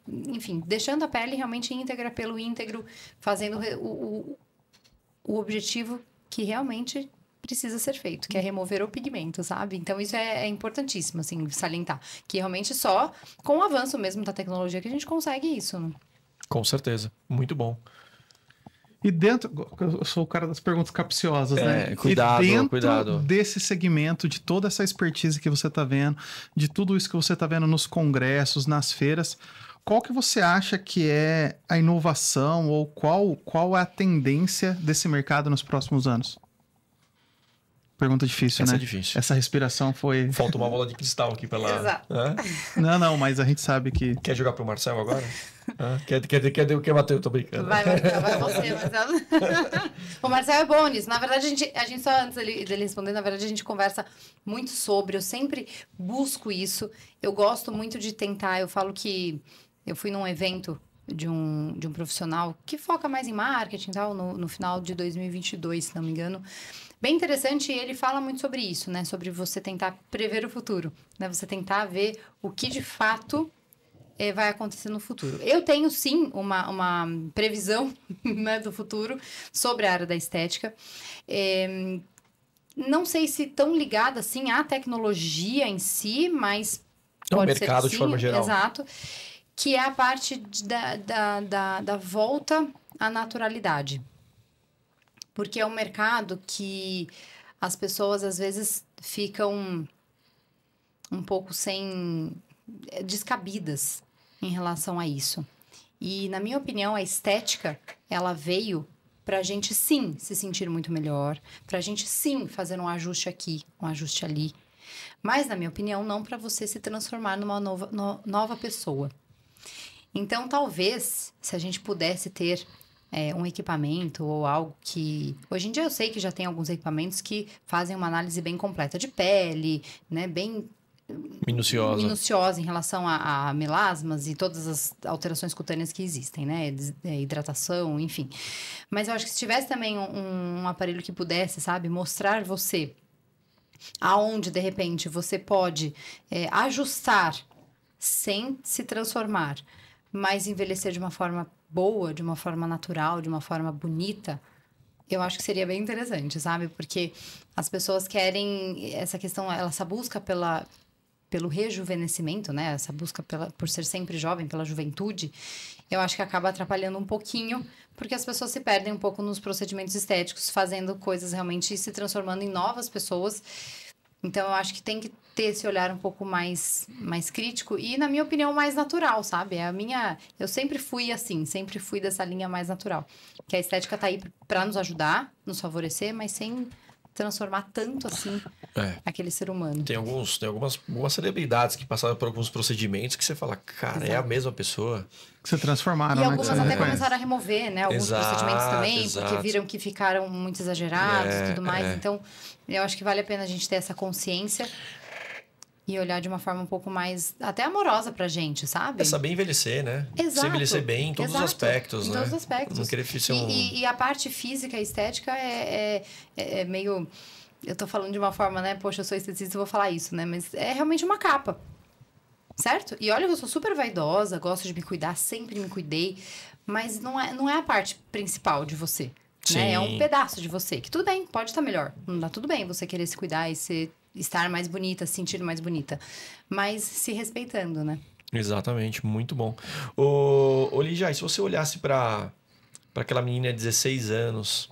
enfim, deixando a pele realmente íntegra, pelo íntegro, fazendo o objetivo que realmente precisa ser feito, que é remover o pigmento, sabe? Então, isso é importantíssimo, assim, salientar. Que realmente só com o avanço mesmo da tecnologia que a gente consegue isso, né? Com certeza. Muito bom. E dentro... Eu sou o cara das perguntas capciosas, né? Cuidado, e dentro cuidado. desse segmento, de toda essa expertise que você está vendo, de tudo isso que você está vendo nos congressos, nas feiras, qual que você acha que é a inovação ou qual é a tendência desse mercado nos próximos anos? pergunta difícil, Essa né? é difícil. Essa respiração foi... Falta uma bola de cristal aqui pra lá. Exato. Não, mas a gente sabe que... Quer jogar pro Marcel agora? Quer bater? Eu tô brincando. Vai você, Marcelo. O Marcel é bom nisso. Na verdade, a gente só antes dele responder, na verdade, a gente conversa muito sobre. Eu sempre busco isso. Eu gosto muito de tentar. Eu falo que eu fui num evento de um profissional que foca mais em marketing e tal, no final de 2022, se não me engano. Bem interessante, e ele fala muito sobre isso, né? Sobre você tentar prever o futuro, né? Você tentar ver o que de fato vai acontecer no futuro. Eu tenho, sim, uma previsão, né, do futuro sobre a área da estética. Não sei se tão ligada, assim, à tecnologia em si, mas pode ser mercado sim, de forma geral. Exato. Que é a parte da volta à naturalidade. Porque é um mercado que as pessoas, às vezes, ficam um pouco descabidas em relação a isso. E, na minha opinião, a estética, ela veio para a gente, sim, se sentir muito melhor, para a gente, sim, fazer um ajuste aqui, um ajuste ali. Mas, na minha opinião, não para você se transformar numa nova pessoa. Então, talvez, se a gente pudesse ter um equipamento ou algo que... Hoje em dia eu sei que já tem alguns equipamentos que fazem uma análise bem completa de pele, né? Bem minuciosa em relação a melasmas e todas as alterações cutâneas que existem, né? Hidratação, enfim. Mas eu acho que se tivesse também um aparelho que pudesse, sabe? Mostrar você aonde, de repente, você pode ajustar sem se transformar, mas envelhecer de uma forma boa, de uma forma natural, de uma forma bonita, eu acho que seria bem interessante, sabe? Porque as pessoas querem essa questão, essa busca pelo rejuvenescimento, né? Essa busca por ser sempre jovem, pela juventude, eu acho que acaba atrapalhando um pouquinho, porque as pessoas se perdem um pouco nos procedimentos estéticos, fazendo coisas realmente, se transformando em novas pessoas. Então, eu acho que tem que ter esse olhar um pouco mais crítico e, na minha opinião, mais natural, sabe? Eu sempre fui assim, sempre fui dessa linha mais natural. Que a estética tá aí para nos ajudar, nos favorecer, mas sem transformar tanto assim aquele ser humano. Tem algumas celebridades que passaram por alguns procedimentos que você fala, cara, Exato. é a mesma pessoa. Que você transformaram, E né? algumas até começaram a remover, né? Alguns procedimentos também, exato. porque viram que ficaram muito exagerados e tudo mais. Então, eu acho que vale a pena a gente ter essa consciência e olhar de uma forma um pouco mais até amorosa pra gente, sabe? É saber envelhecer, né? Exato. Você envelhecer bem em todos os aspectos, em né? todos os aspectos. Não querer ser E a parte física e estética é meio... Eu tô falando de uma forma, né? Poxa, eu sou esteticista, eu vou falar isso, né? Mas é realmente uma capa. Certo? E olha, eu sou super vaidosa, gosto de me cuidar, sempre me cuidei. Mas não é a parte principal de você. Né? É um pedaço de você. Que tudo bem, pode estar melhor. Não dá tudo bem você querer se cuidar e estar mais bonita, se sentir mais bonita. Mas se respeitando, né? Exatamente, muito bom. Ô Lígia, e se você olhasse para aquela menina de 16 anos,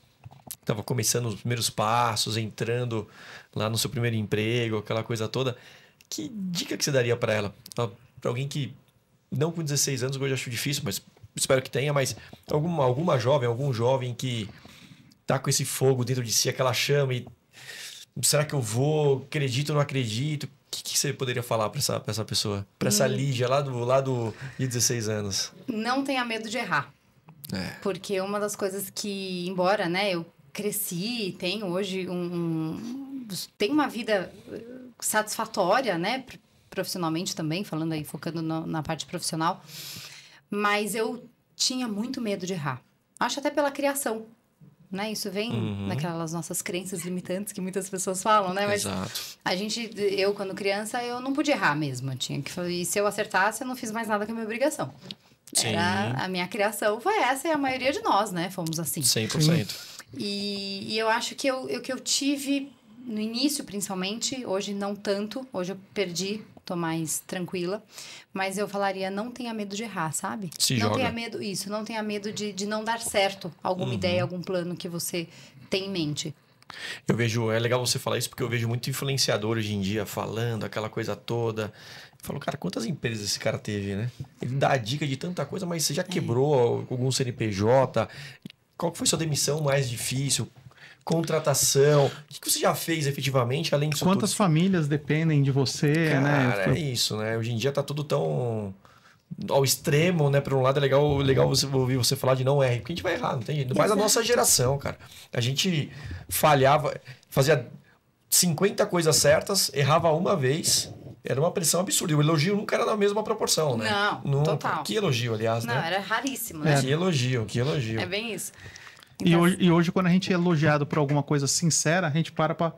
que estava começando os primeiros passos, entrando lá no seu primeiro emprego, aquela coisa toda, que dica que você daria para ela? Para alguém que, não com 16 anos, hoje eu acho difícil, mas espero que tenha, mas algum jovem que tá com esse fogo dentro de si, aquela chama e será que eu vou? Acredito ou não acredito? O que você poderia falar para essa pessoa? Para essa Lígia lá de 16 anos? Não tenha medo de errar. Porque uma das coisas que, embora, né, eu cresci, tenho hoje tenho uma vida satisfatória, né, profissionalmente também, falando aí, focando na parte profissional, mas eu tinha muito medo de errar. Acho até pela criação, né? Isso vem daquelas nossas crenças limitantes que muitas pessoas falam, né? Mas Exato. eu quando criança, eu não podia errar mesmo. E se eu acertasse, eu não fiz mais nada que a minha obrigação. Sim. A minha criação foi essa e a maioria de nós, né? Fomos assim. 100%. E eu acho que eu tive, no início principalmente, hoje não tanto, hoje eu perdi, tô mais tranquila, mas eu falaria, não tenha medo de errar, sabe? Não tenha medo, não tenha medo de não dar certo alguma ideia, algum plano que você tem em mente. Eu vejo, é legal você falar isso, porque eu vejo muito influenciador hoje em dia falando aquela coisa toda. Eu falo, cara, quantas empresas esse cara teve, né? Ele dá a dica de tanta coisa, mas você já quebrou algum CNPJ? Qual foi sua demissão mais difícil? contratação. O que você já fez efetivamente, além disso Quantas tudo? famílias dependem de você, né? Cara, é isso, né? Hoje em dia tá tudo tão ao extremo, né? Por um lado é legal você ouvir você falar de não erre, porque a gente vai errar, não tem jeito. Mas a nossa geração, cara, a gente falhava, fazia 50 coisas certas, errava uma vez, era uma pressão absurda. E o elogio nunca era na mesma proporção, né? Não, total. Que elogio, aliás, Não, né? era raríssimo, né? Que elogio. É bem isso. E hoje, quando a gente é elogiado por alguma coisa sincera, a gente para pra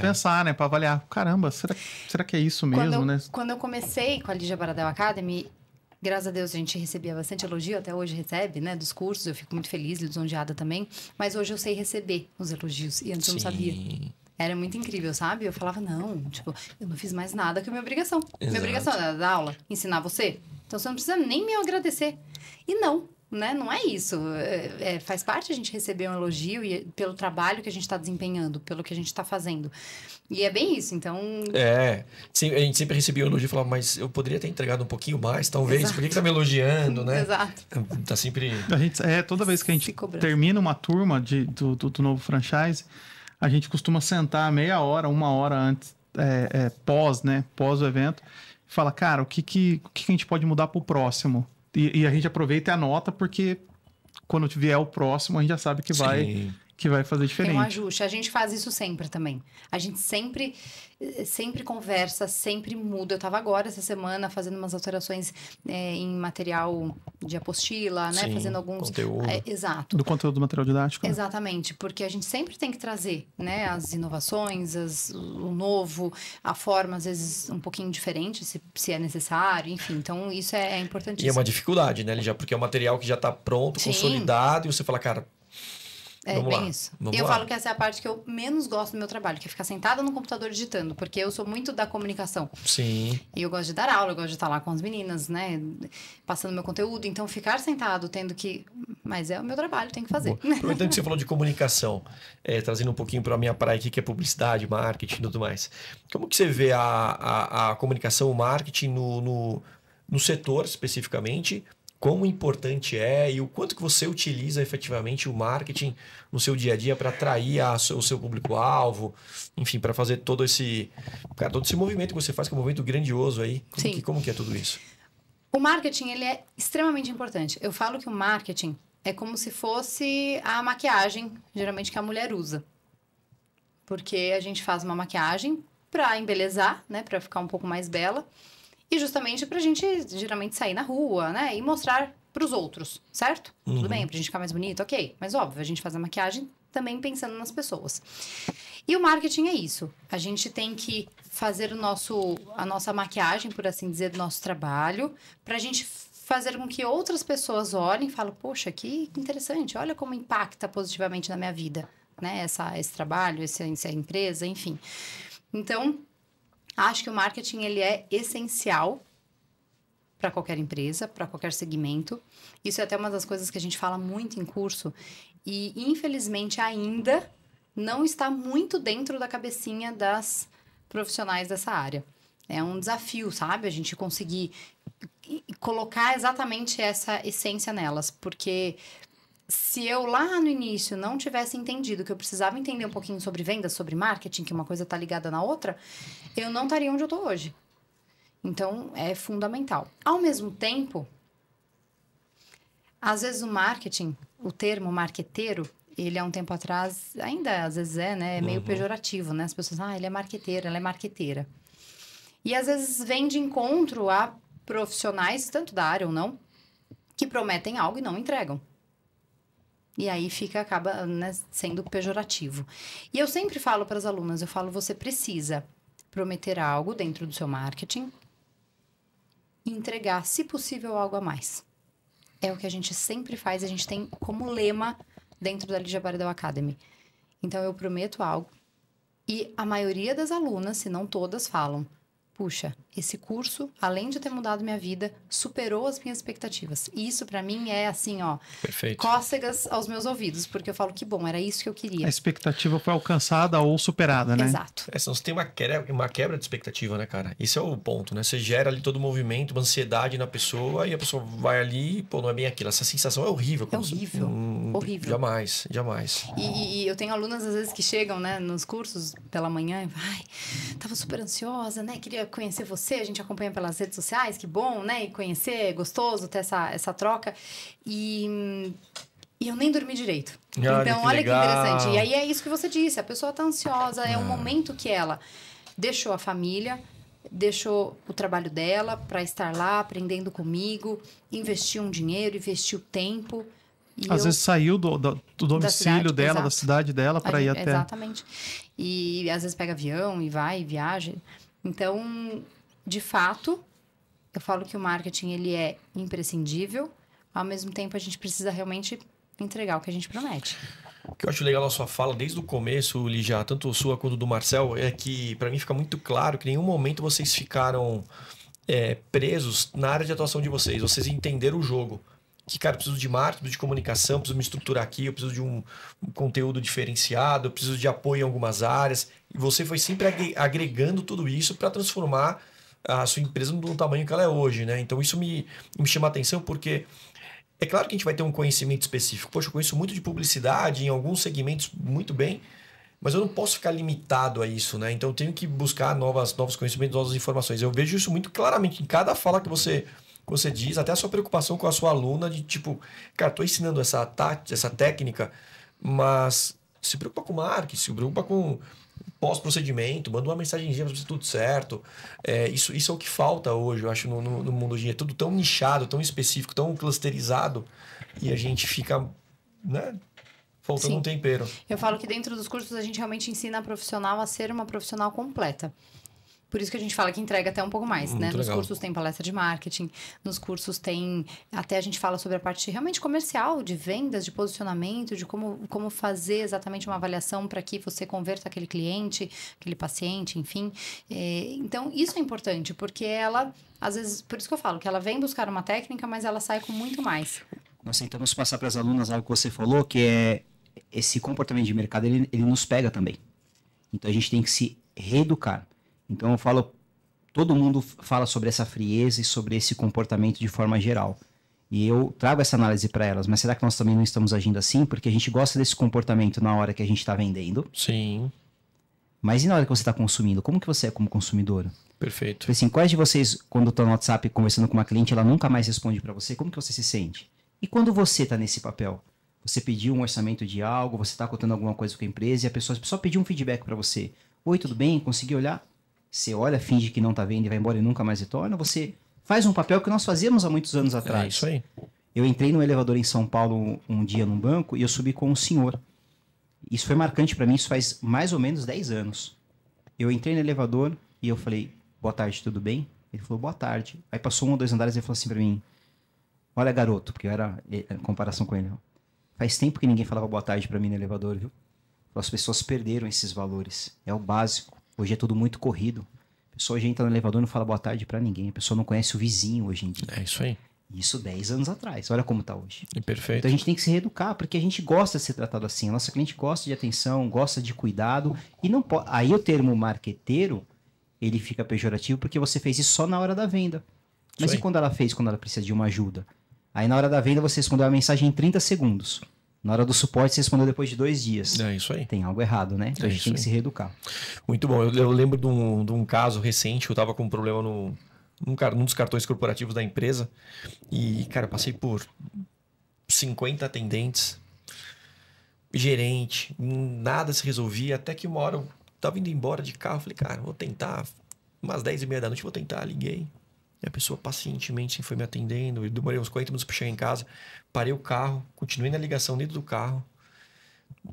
pensar, né? Pra avaliar. Caramba, será que é isso mesmo, né? Quando eu comecei com a Lígia Baradel Academy, graças a Deus a gente recebia bastante elogio, até hoje recebe, né? Dos cursos, eu fico muito feliz, lisonjeada também. Mas hoje eu sei receber os elogios, e antes eu não sabia. Era muito incrível, sabe? Eu falava, não, tipo, eu não fiz mais nada que a minha obrigação. Exato. Minha obrigação era dar aula, ensinar você. Então você não precisa nem me agradecer. E não, né? Não é isso. Faz parte a gente receber um elogio e pelo trabalho que a gente está desempenhando, pelo que a gente está fazendo. E é bem isso, então... Sim, a gente sempre recebia um elogio e falava, mas eu poderia ter entregado um pouquinho mais, talvez. Exato. Por que tá me elogiando, né? Exato. Tá sempre... Toda vez que a gente termina uma turma do novo franchise, a gente costuma sentar meia hora, uma hora antes, pós, né? Pós o evento, e fala, cara, o que a gente pode mudar pro próximo? E a gente aproveita e anota, porque quando vier o próximo, a gente já sabe que vai fazer diferente. Tem um ajuste. A gente faz isso sempre também. A gente sempre conversa, sempre muda. Eu estava agora, essa semana, fazendo umas alterações em material de apostila, né? Sim, fazendo alguns... conteúdo. Exato. Do conteúdo do material didático. Né? Exatamente. Porque a gente sempre tem que trazer, né? As inovações, o novo, a forma, às vezes, um pouquinho diferente, se é necessário. Enfim, então isso é importantíssimo. E é uma dificuldade, né, Lígia? Porque é um material que já está pronto, Sim. consolidado, e você fala, cara... Vamos bem lá. Isso. E eu falo que essa é a parte que eu menos gosto do meu trabalho, que é ficar sentada no computador digitando, porque eu sou muito da comunicação. Sim. E eu gosto de dar aula, eu gosto de estar lá com as meninas, né? Passando meu conteúdo. Então, ficar sentado, tendo que... Mas é o meu trabalho, tem que fazer. Aproveitando que você falou de comunicação, trazendo um pouquinho para a minha praia aqui, que é publicidade, marketing e tudo mais. Como que você vê a comunicação, o marketing no setor, especificamente? Como importante é e o quanto que você utiliza efetivamente o marketing no seu dia a dia para atrair o seu público-alvo, enfim, para fazer todo esse movimento que você faz, que é um movimento grandioso aí. Como que é tudo isso? O marketing, ele é extremamente importante. Eu falo que o marketing é como se fosse a maquiagem, geralmente, que a mulher usa. Porque a gente faz uma maquiagem para embelezar, né, para ficar um pouco mais bela. E justamente pra gente, geralmente, sair na rua, né? E mostrar pros outros, certo? Tudo bem, pra gente ficar mais bonito, ok. Mas, óbvio, a gente faz a maquiagem também pensando nas pessoas. E o marketing é isso. A gente tem que fazer a nossa maquiagem, por assim dizer, do nosso trabalho, pra gente fazer com que outras pessoas olhem e falem, poxa, que interessante, olha como impacta positivamente na minha vida, né? Esse trabalho, essa empresa, enfim. Então... Acho que o marketing, ele é essencial para qualquer empresa, para qualquer segmento. Isso é até uma das coisas que a gente fala muito em curso. E, infelizmente, ainda não está muito dentro da cabecinha das profissionais dessa área. É um desafio, sabe? A gente conseguir colocar exatamente essa essência nelas. Porque... Se eu lá no início não tivesse entendido que eu precisava entender um pouquinho sobre vendas, sobre marketing, que uma coisa está ligada na outra, eu não estaria onde eu estou hoje. Então, é fundamental. Ao mesmo tempo, às vezes o marketing, o termo marqueteiro, ele há um tempo atrás, ainda às vezes né? É meio pejorativo, né? As pessoas, ele é marqueteiro, ela é marqueteira. E às vezes vem de encontro a profissionais, tanto da área ou não, que prometem algo e não entregam. E aí acaba né, sendo pejorativo. E eu sempre falo para as alunas, você precisa prometer algo dentro do seu marketing e entregar, se possível, algo a mais. É o que a gente sempre faz, a gente tem como lema dentro da Lígia Baradel Academy. Então, eu prometo algo e a maioria das alunas, se não todas, falam, puxa, esse curso, além de ter mudado minha vida, superou as minhas expectativas. E isso, para mim, é assim, ó... Perfeito. Cócegas aos meus ouvidos, porque eu falo que bom, era isso que eu queria. A expectativa foi alcançada ou superada, né? Exato. Senão você tem uma quebra de expectativa, né, cara? Esse é o ponto, né? Você gera ali todo o movimento, uma ansiedade na pessoa, e a pessoa vai ali e, pô, não é bem aquilo. Essa sensação é horrível. É horrível, horrível. Jamais, jamais. E eu tenho alunas, às vezes, que chegam, né, nos cursos pela manhã e vai, tava super ansiosa, né? Queria conhecer você, a gente acompanha pelas redes sociais, que bom, né? E conhecer, é gostoso ter essa troca. E eu nem dormi direito. Então, olha que interessante. E aí é isso que você disse, a pessoa tá ansiosa, é um momento que ela deixou a família, deixou o trabalho dela para estar lá aprendendo comigo, investiu um dinheiro, investiu tempo. Às vezes saiu do domicílio dela, da cidade dela, para ir até... Exatamente. E às vezes pega avião e vai, viaja. Então, de fato, eu falo que o marketing ele é imprescindível. Ao mesmo tempo, a gente precisa realmente entregar o que a gente promete. O que eu acho legal na sua fala, desde o começo, Lígia, tanto sua quanto do Marcel, é que para mim fica muito claro que em nenhum momento vocês ficaram presos na área de atuação de vocês. Vocês entenderam o jogo. Que, cara, eu preciso de marketing, preciso de comunicação, preciso me estruturar aqui, eu preciso de um conteúdo diferenciado, eu preciso de apoio em algumas áreas. E você foi sempre agregando tudo isso para transformar a sua empresa no tamanho que ela é hoje, né? Então, isso me chama a atenção porque é claro que a gente vai ter um conhecimento específico. Poxa, eu conheço muito de publicidade, em alguns segmentos muito bem, mas eu não posso ficar limitado a isso, né? Então, eu tenho que buscar novos conhecimentos, novas informações. Eu vejo isso muito claramente em cada fala que você diz, até a sua preocupação com a sua aluna de tipo, cara, tô ensinando essa técnica, mas se preocupa com marketing, se preocupa com pós-procedimento, manda uma mensagenzinha para ver se tudo certo. Isso é o que falta hoje, eu acho, no mundo hoje. É tudo tão nichado, tão específico, tão clusterizado, e a gente fica, né, faltando um tempero. Eu falo que dentro dos cursos a gente realmente ensina a profissional a ser uma profissional completa. Por isso que a gente fala que entrega até um pouco mais, né? Nos cursos tem palestra de marketing, nos cursos tem... Até a gente fala sobre a parte realmente comercial, de vendas, de posicionamento, de como fazer exatamente uma avaliação para que você converta aquele cliente, aquele paciente, enfim. Então, isso é importante, porque ela, às vezes... Por isso que eu falo que ela vem buscar uma técnica, mas ela sai com muito mais. Nós tentamos passar para as alunas algo que você falou, que é esse comportamento de mercado, ele nos pega também. Então, a gente tem que se reeducar. Então eu falo, todo mundo fala sobre essa frieza e sobre esse comportamento de forma geral. E eu trago essa análise para elas, mas será que nós também não estamos agindo assim? Porque a gente gosta desse comportamento na hora que a gente está vendendo. Sim. Mas e na hora que você está consumindo? Como que você é como consumidor? Perfeito. Assim, quais de vocês, quando estão no WhatsApp conversando com uma cliente, ela nunca mais responde para você? Como que você se sente? E quando você está nesse papel? Você pediu um orçamento de algo, você está contando alguma coisa com a empresa e a pessoa só pediu um feedback para você. Oi, tudo bem? Consegui olhar? Você olha, finge que não tá vendo e vai embora e nunca mais retorna. Você faz um papel que nós fazíamos há muitos anos atrás. É isso aí. Eu entrei no elevador em São Paulo um dia num banco e eu subi com um senhor. Isso foi marcante para mim, isso faz mais ou menos 10 anos. Eu entrei no elevador e eu falei, boa tarde, tudo bem? Ele falou, boa tarde. Aí passou 1 ou 2 andares e ele falou assim para mim, olha garoto, porque eu era em comparação com ele. Faz tempo que ninguém falava boa tarde para mim no elevador, viu? As pessoas perderam esses valores. É o básico. Hoje é tudo muito corrido. A pessoa hoje entra no elevador e não fala boa tarde pra ninguém. A pessoa não conhece o vizinho hoje em dia. É isso aí. Isso 10 anos atrás. Olha como tá hoje. Perfeito. Então a gente tem que se reeducar, porque a gente gosta de ser tratado assim. A nossa cliente gosta de atenção, gosta de cuidado. E não pode... Aí o termo marqueteiro, ele fica pejorativo porque você fez isso só na hora da venda. Mas e quando ela fez, quando ela precisa de uma ajuda? Aí na hora da venda você respondeu a mensagem em 30 segundos. Na hora do suporte, você respondeu depois de 2 dias. É isso aí. Tem algo errado, né? Então a gente tem que se reeducar. Muito bom. Eu lembro de um caso recente, eu estava com um problema num dos cartões corporativos da empresa. E, cara, eu passei por 50 atendentes, gerente, nada se resolvia. Até que uma hora eu estava indo embora de carro, falei, cara, vou tentar, umas 10h30 da noite, vou tentar, liguei. E a pessoa pacientemente assim, foi me atendendo. Eu demorei uns 40 minutos para chegar em casa. Parei o carro, continuei na ligação dentro do carro.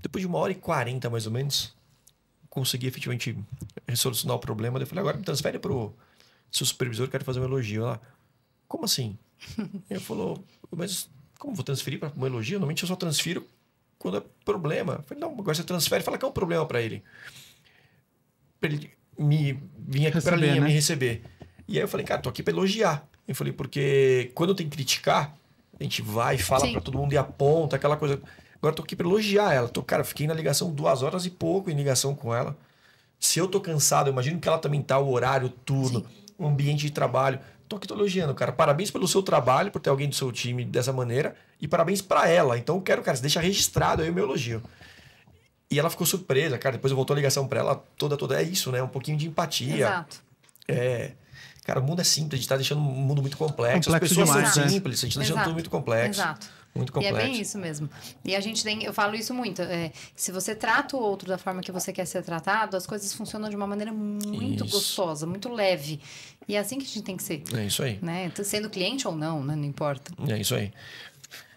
Depois de 1h40 mais ou menos, consegui efetivamente resolucionar o problema. Eu falei, agora me transfere para o seu supervisor, quero fazer um elogio. Ela, como assim? Ele falou, mas como vou transferir para um elogio? Normalmente eu só transfiro quando é problema. Eu falei, não, agora você transfere, fala que é um problema para ele. Para ele vir aqui para a linha, né? Me receber. E aí eu falei, cara, tô aqui pra elogiar. Eu falei, porque quando tem que criticar, a gente vai e fala pra todo mundo e aponta, aquela coisa. Agora eu tô aqui pra elogiar ela. Cara, fiquei na ligação 2 horas e pouco em ligação com ela. Se eu tô cansado, eu imagino que ela também tá, o horário, o turno, o ambiente de trabalho. Tô aqui, tô elogiando, cara. Parabéns pelo seu trabalho, por ter alguém do seu time dessa maneira. E parabéns pra ela. Então eu quero, cara, você deixa registrado aí o meu elogio. E ela ficou surpresa, cara. Depois eu voltou a ligação pra ela toda. É isso, né? Um pouquinho de empatia. Exato. Cara, o mundo é simples. A gente tá deixando um mundo muito complexo. As Complexo pessoas demais, são né? simples. A gente tá deixando tudo muito complexo. Exato. Muito E complexo. é bem isso mesmo. E a gente eu falo isso muito. Se você trata o outro da forma que você quer ser tratado, as coisas funcionam de uma maneira muito gostosa, muito leve. E é assim que a gente tem que ser. É isso aí. Né? Sendo cliente ou não, né? Não importa. É isso aí.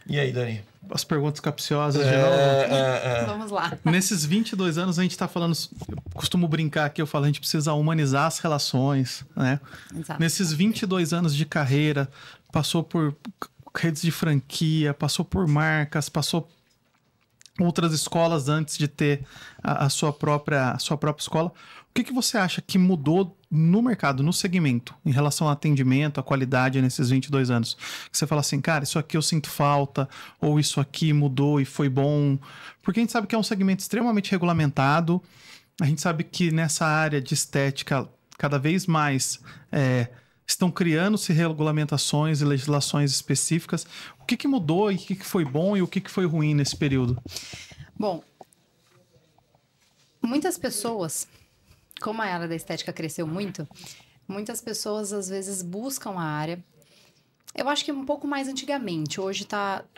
E aí, Dani? As perguntas capciosas de novo. Vamos lá. Nesses 22 anos, a gente está falando... Eu costumo brincar aqui, eu falo, a gente precisa humanizar as relações, né? Exato. Nesses 22 anos de carreira, passou por redes de franquia, passou por marcas, passou outras escolas antes de ter a sua própria escola. O que você acha que mudou no mercado, no segmento, em relação ao atendimento, à qualidade nesses 22 anos? Que você fala assim, cara, isso aqui eu sinto falta, ou isso aqui mudou e foi bom. Porque a gente sabe que é um segmento extremamente regulamentado, a gente sabe que nessa área de estética, cada vez mais estão criando-se regulamentações e legislações específicas. O que mudou e o que foi bom e o que foi ruim nesse período? Bom, muitas pessoas... Como a área da estética cresceu muito, muitas pessoas às vezes buscam a área. Eu acho que um pouco mais antigamente, hoje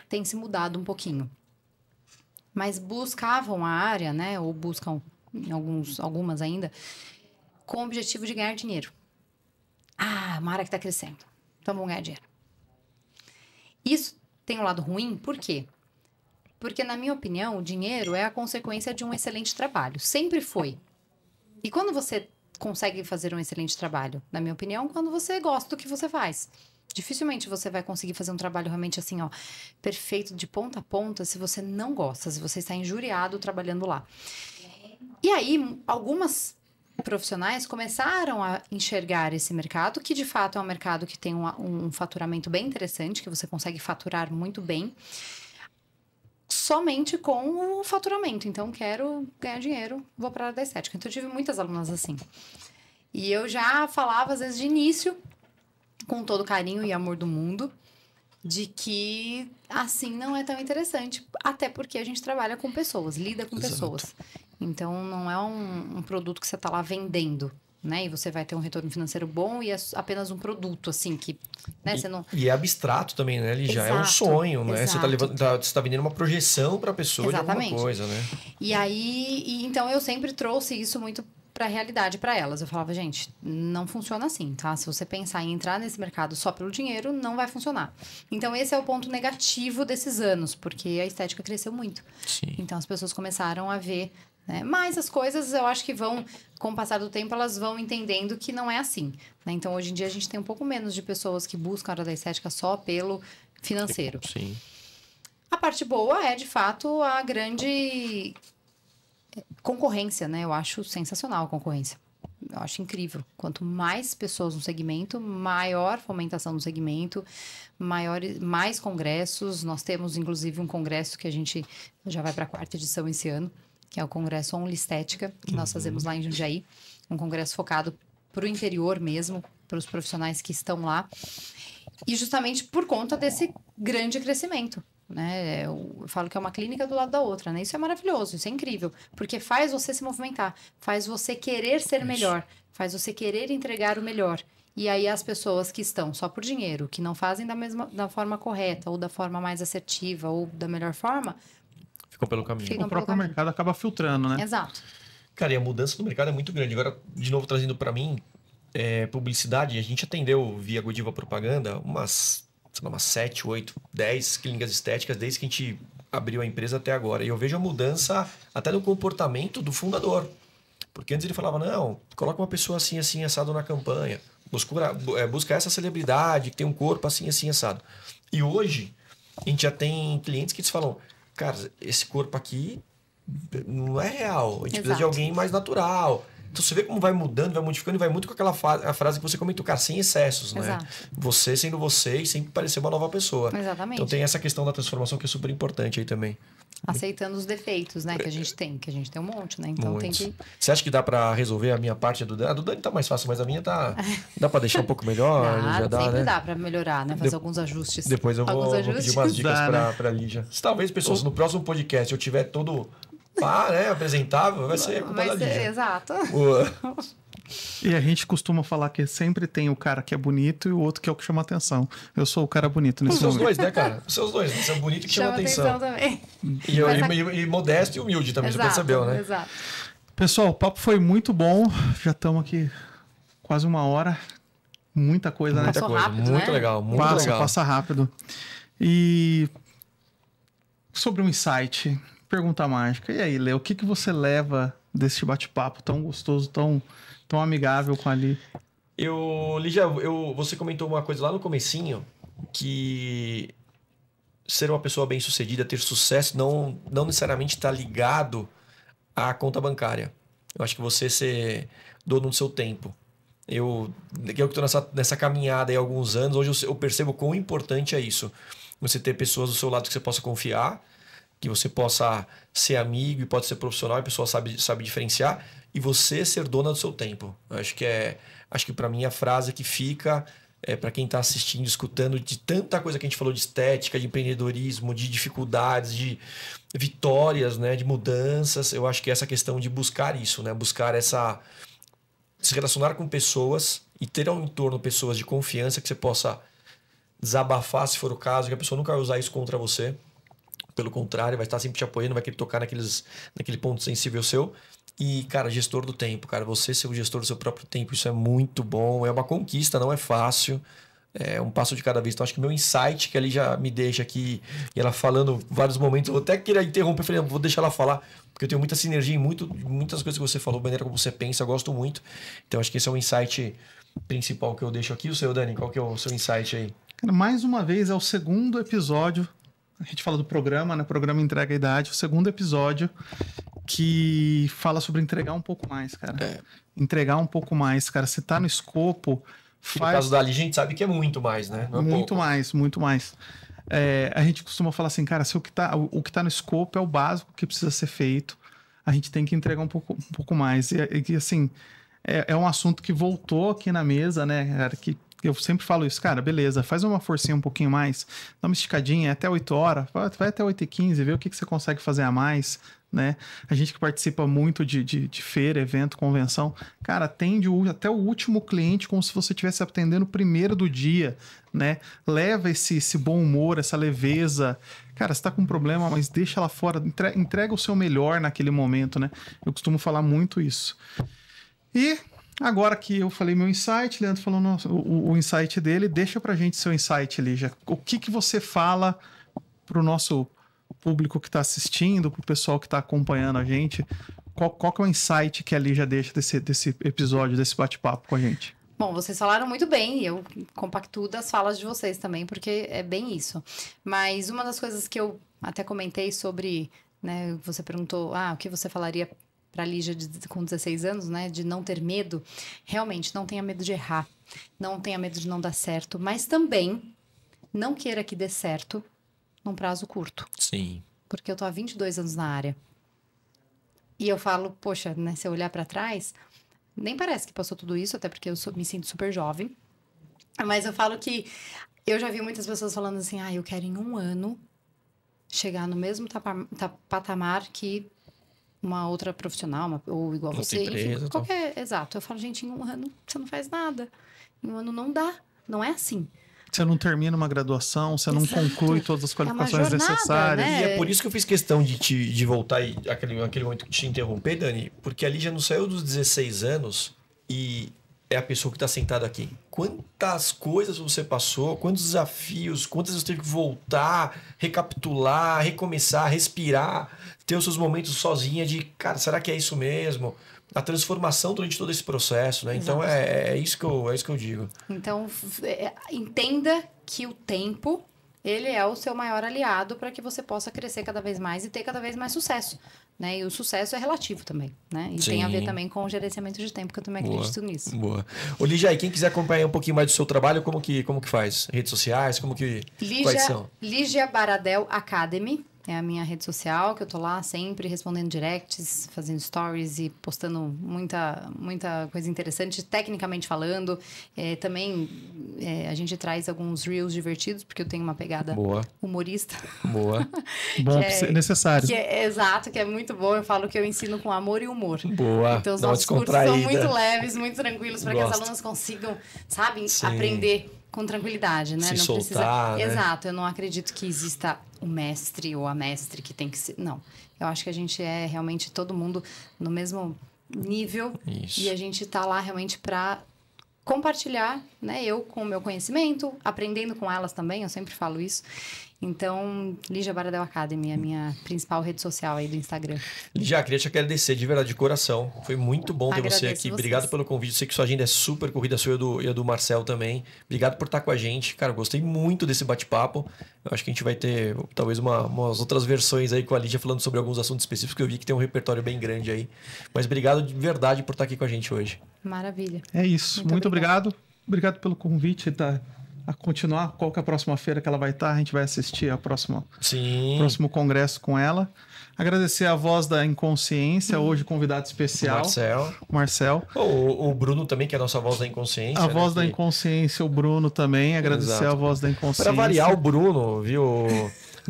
tem se mudado um pouquinho. Mas buscavam a área, né? Ou buscam algumas ainda, com o objetivo de ganhar dinheiro. Uma área que está crescendo, então vamos ganhar dinheiro. Isso tem um lado ruim, por quê? Porque, na minha opinião, o dinheiro é a consequência de um excelente trabalho. Sempre foi. E quando você consegue fazer um excelente trabalho? Na minha opinião, quando você gosta do que você faz. Dificilmente você vai conseguir fazer um trabalho realmente assim, perfeito de ponta a ponta, se você não gosta, se você está injuriado trabalhando lá. E aí, algumas profissionais começaram a enxergar esse mercado, que de fato é um mercado que tem um faturamento bem interessante, que você consegue faturar muito bem, somente com o faturamento. Então, quero ganhar dinheiro, vou para a área da estética. Então, eu tive muitas alunas assim. E eu já falava, às vezes, de início, com todo carinho e amor do mundo, de que assim não é tão interessante. Até porque a gente trabalha com pessoas, lida com pessoas. Então, não é um produto que você está lá vendendo, né? E você vai ter um retorno financeiro bom e é apenas um produto, assim, que... Né? Você não... E é abstrato também, né? Ele já é um sonho, né? Você tá vendendo uma projeção para a pessoa de alguma coisa, né? E aí, então eu sempre trouxe isso muito para a realidade para elas. Eu falava, gente, não funciona assim, tá? Se você pensar em entrar nesse mercado só pelo dinheiro, não vai funcionar. Então esse é o ponto negativo desses anos, porque a estética cresceu muito. Sim. Então as pessoas começaram a ver, né? Mas as coisas, eu acho que com o passar do tempo, elas vão entendendo que não é assim, né? Então, hoje em dia, a gente tem um pouco menos de pessoas que buscam a área da estética só pelo financeiro. Sim. A parte boa é, de fato, a grande concorrência, né? Eu acho sensacional a concorrência. Eu acho incrível. Quanto mais pessoas no segmento, maior fomentação no segmento, mais congressos. Nós temos, inclusive, um congresso que a gente já vai para a 4ª edição esse ano, que é o Congresso Only Estética, que nós fazemos lá em Jundiaí. Um congresso focado para o interior mesmo, para os profissionais que estão lá. E justamente por conta desse grande crescimento, né? Eu falo que é uma clínica do lado da outra, né? Isso é maravilhoso, isso é incrível. Porque faz você se movimentar, faz você querer ser melhor, faz você querer entregar o melhor. E aí as pessoas que estão só por dinheiro, que não fazem da forma correta, ou da forma mais assertiva, ou da melhor forma... Ficam pelo caminho. O próprio mercado acaba filtrando, né? Exato. Cara, e a mudança do mercado é muito grande. Agora, de novo, trazendo para mim, publicidade, a gente atendeu via Godiva Propaganda umas 7, 8, 10 clínicas estéticas desde que a gente abriu a empresa até agora. E eu vejo a mudança até no comportamento do fundador. Porque antes ele falava, não, coloca uma pessoa assim, assim, assado na campanha. Busca essa celebridade que tem um corpo assim, assim, assado. E hoje, a gente já tem clientes que falam, cara, esse corpo aqui não é real. A gente precisa de alguém mais natural. Então você vê como vai mudando, vai modificando e vai muito com aquela a frase que você comentou, cara, sem excessos, né? Exato. Você sendo você e sempre parecer uma nova pessoa. Exatamente. Então tem essa questão da transformação que é super importante aí também. Aceitando os defeitos, né, que a gente tem um monte, né? Então Muitos. tem que... Você acha que dá pra resolver a minha parte do Dani? A do Dani tá mais fácil, mas a minha tá... Dá pra deixar um pouco melhor? Já dá, sempre né? dá pra melhorar, né? Fazer alguns ajustes. Depois eu vou pedir umas dicas Dá, né? pra Lígia. Se talvez, pessoas, no próximo podcast eu tiver todo né, apresentável, vai ser culpa da Lígia. Exato. E a gente costuma falar que sempre tem o cara que é bonito e o outro que é o que chama atenção. Eu sou o cara bonito nesse Os momento. dois, né, cara? Os seus dois. Você é bonito e que chama atenção. também. E modesto e humilde também, Exato, você percebeu, né? Exato. Pessoal, o papo foi muito bom. Já estamos aqui quase 1 hora. Muita coisa, né? Muita Passou coisa. rápido, Muito né? legal, muito legal. Passa rápido. E sobre um insight, pergunta mágica. E aí, Léo, o que você leva desse bate-papo tão gostoso, tão amigável com a Li? Lígia, você comentou uma coisa lá no comecinho, que ser uma pessoa bem-sucedida, ter sucesso, não necessariamente está ligado à conta bancária. Eu acho que você ser dono do seu tempo. Eu estou nessa caminhada aí há alguns anos, hoje eu percebo quão importante é isso. Você ter pessoas do seu lado que você possa confiar, que você possa ser amigo e pode ser profissional, e a pessoa sabe diferenciar, e você ser dona do seu tempo. Acho que para mim a frase que fica para quem está assistindo, escutando, de tanta coisa que a gente falou de estética, de empreendedorismo, de dificuldades, de vitórias, né, de mudanças, eu acho que essa questão de buscar isso, né, buscar se relacionar com pessoas e ter ao entorno pessoas de confiança que você possa desabafar, se for o caso, que a pessoa nunca vai usar isso contra você. Pelo contrário, vai estar sempre te apoiando, vai querer tocar naquele ponto sensível seu. E, cara, gestor do tempo, cara, você ser o gestor do seu próprio tempo, isso é muito bom, é uma conquista, não é fácil, é um passo de cada vez. Então, acho que o meu insight, que ali já me deixa aqui, e ela falando vários momentos, eu até queria interromper, falei, vou deixar ela falar, porque eu tenho muita sinergia em muitas coisas que você falou, a maneira como você pensa, eu gosto muito. Então, acho que esse é o insight principal que eu deixo aqui. O seu, Dani, qual que é o seu insight aí? Cara, mais uma vez, é o 2º episódio. A gente fala do programa, né? Programa Entrega a Idade. O 2º episódio que fala sobre entregar um pouco mais, cara. Entregar um pouco mais, cara. Se tá no escopo... No caso da Ali, a gente sabe que é muito mais, né? Não é muito pouco. mais, muito mais. A gente costuma falar assim, cara, se o que tá no escopo é o básico que precisa ser feito, a gente tem que entregar um pouco mais. E assim, é um assunto que voltou aqui na mesa, né, cara, que eu sempre falo isso, cara, beleza, faz uma forcinha um pouquinho mais, dá uma esticadinha até 8 horas, vai até 8h15, vê o que você consegue fazer a mais, né? A gente que participa muito de feira, evento, convenção, cara, atende até o último cliente como se você estivesse atendendo o primeiro do dia, né? Leva esse bom humor, essa leveza. Cara, você tá com um problema, mas deixa lá fora, entrega o seu melhor naquele momento, né? Eu costumo falar muito isso. E agora que eu falei meu insight, Leandro falou o insight dele, deixa pra gente seu insight, Lígia. O que você fala pro nosso público que está assistindo, pro pessoal que está acompanhando a gente? Qual que é o insight que a Lígia deixa desse episódio, desse bate-papo com a gente? Bom, vocês falaram muito bem e eu compactuo das falas de vocês também, porque é bem isso. Mas uma das coisas que eu até comentei sobre, né, você perguntou, o que você falaria para a Lígia com 16 anos, né, de não ter medo. Realmente, não tenha medo de errar, não tenha medo de não dar certo, mas também não queira que dê certo num prazo curto. Sim. Porque eu tô há 22 anos na área. E eu falo, poxa, né, se eu olhar para trás, nem parece que passou tudo isso, até porque eu me sinto super jovem. Mas eu falo que eu já vi muitas pessoas falando assim, eu quero em 1 ano chegar no mesmo patamar que uma outra profissional, ou igual outra você, empresa, enfim, exato. Eu falo, gente, em 1 ano você não faz nada. Em 1 ano não dá. Não é assim. Você não termina uma graduação, você não conclui todas as qualificações jornada, necessárias. né? E é por isso que eu fiz questão de voltar e aquele momento que te interromper, Dani, porque a Lígia não saiu dos 16 anos e é a pessoa que está sentada aqui. Quantas coisas você passou, quantos desafios, quantas vezes você teve que voltar, recapitular, recomeçar, respirar, ter os seus momentos sozinha de, cara, será que é isso mesmo? A transformação durante todo esse processo, né? Então é isso que eu digo. Então, entenda que o tempo ele é o seu maior aliado para que você possa crescer cada vez mais e ter cada vez mais sucesso, né? E o sucesso é relativo também, né? E tem a ver também com o gerenciamento de tempo, que eu também acredito nisso. Boa. Ô, Lígia, e quem quiser acompanhar um pouquinho mais do seu trabalho, como que faz? Redes sociais, quais são? Lígia Baradel Academy. É a minha rede social, que eu tô lá sempre respondendo directs, fazendo stories e postando muita coisa interessante, tecnicamente falando. Também a gente traz alguns reels divertidos, porque eu tenho uma pegada humorista. Boa. Bom, necessário. Exato, que é muito bom. Eu falo que eu ensino com amor e humor. Boa. Então os nossos cursos são muito leves, muito tranquilos, para que as alunas consigam, sabe, aprender com tranquilidade, né? Se não soltar, precisa. Né? Exato, eu não acredito que exista o mestre ou a mestre que tem que ser. Não. Eu acho que a gente é realmente todo mundo no mesmo nível. Isso. E a gente tá lá realmente para compartilhar, né? Eu com o meu conhecimento, aprendendo com elas também, eu sempre falo isso. Então, Lígia Baradel Academy é a minha principal rede social aí do Instagram. Lígia, queria te agradecer de verdade, de coração. Foi muito bom ter você aqui. Obrigado pelo convite. Sei que sua agenda é super corrida, a sua e a do Marcel também. Obrigado por estar com a gente. Cara, eu gostei muito desse bate-papo. Eu acho que a gente vai ter talvez umas outras versões aí com a Lígia falando sobre alguns assuntos específicos, que eu vi que tem um repertório bem grande aí. Mas obrigado de verdade por estar aqui com a gente hoje. Maravilha. É isso. Muito obrigado. Obrigado pelo convite, tá? A continuar. Qual que é a próxima feira que ela vai estar? A gente vai assistir a próximo congresso com ela. Agradecer a Voz da Inconsciência, hoje convidado especial. Marcel. O Bruno também, que é a nossa Voz da Inconsciência. A Voz da Inconsciência, o Bruno também. Agradecer a Voz da Inconsciência. Para variar, o Bruno, viu,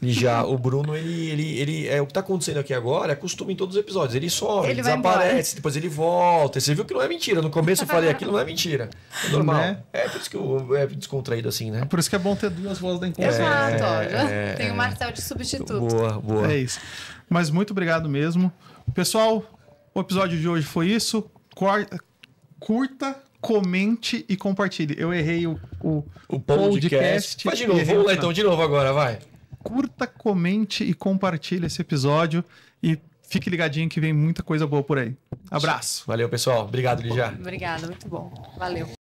Lígia? O Bruno, ele é o que tá acontecendo aqui agora, é costume em todos os episódios. Ele some, ele desaparece, depois ele volta. Você viu que não é mentira. No começo eu falei aquilo, não é mentira. É normal. Né? É por isso que é descontraído assim, né? Por isso que é bom ter duas Vozes da Inconsciência. Exato, ó. Tem o Marcel de substituto. Boa. É isso. Mas muito obrigado mesmo. Pessoal, o episódio de hoje foi isso. Curta, comente e compartilhe. Eu errei o podcast. Faz de novo, vamos lá então, de novo agora, vai. Curta, comente e compartilhe esse episódio. E fique ligadinho que vem muita coisa boa por aí. Abraço. Valeu, pessoal. Obrigado, Lígia. Obrigada, muito bom. Valeu.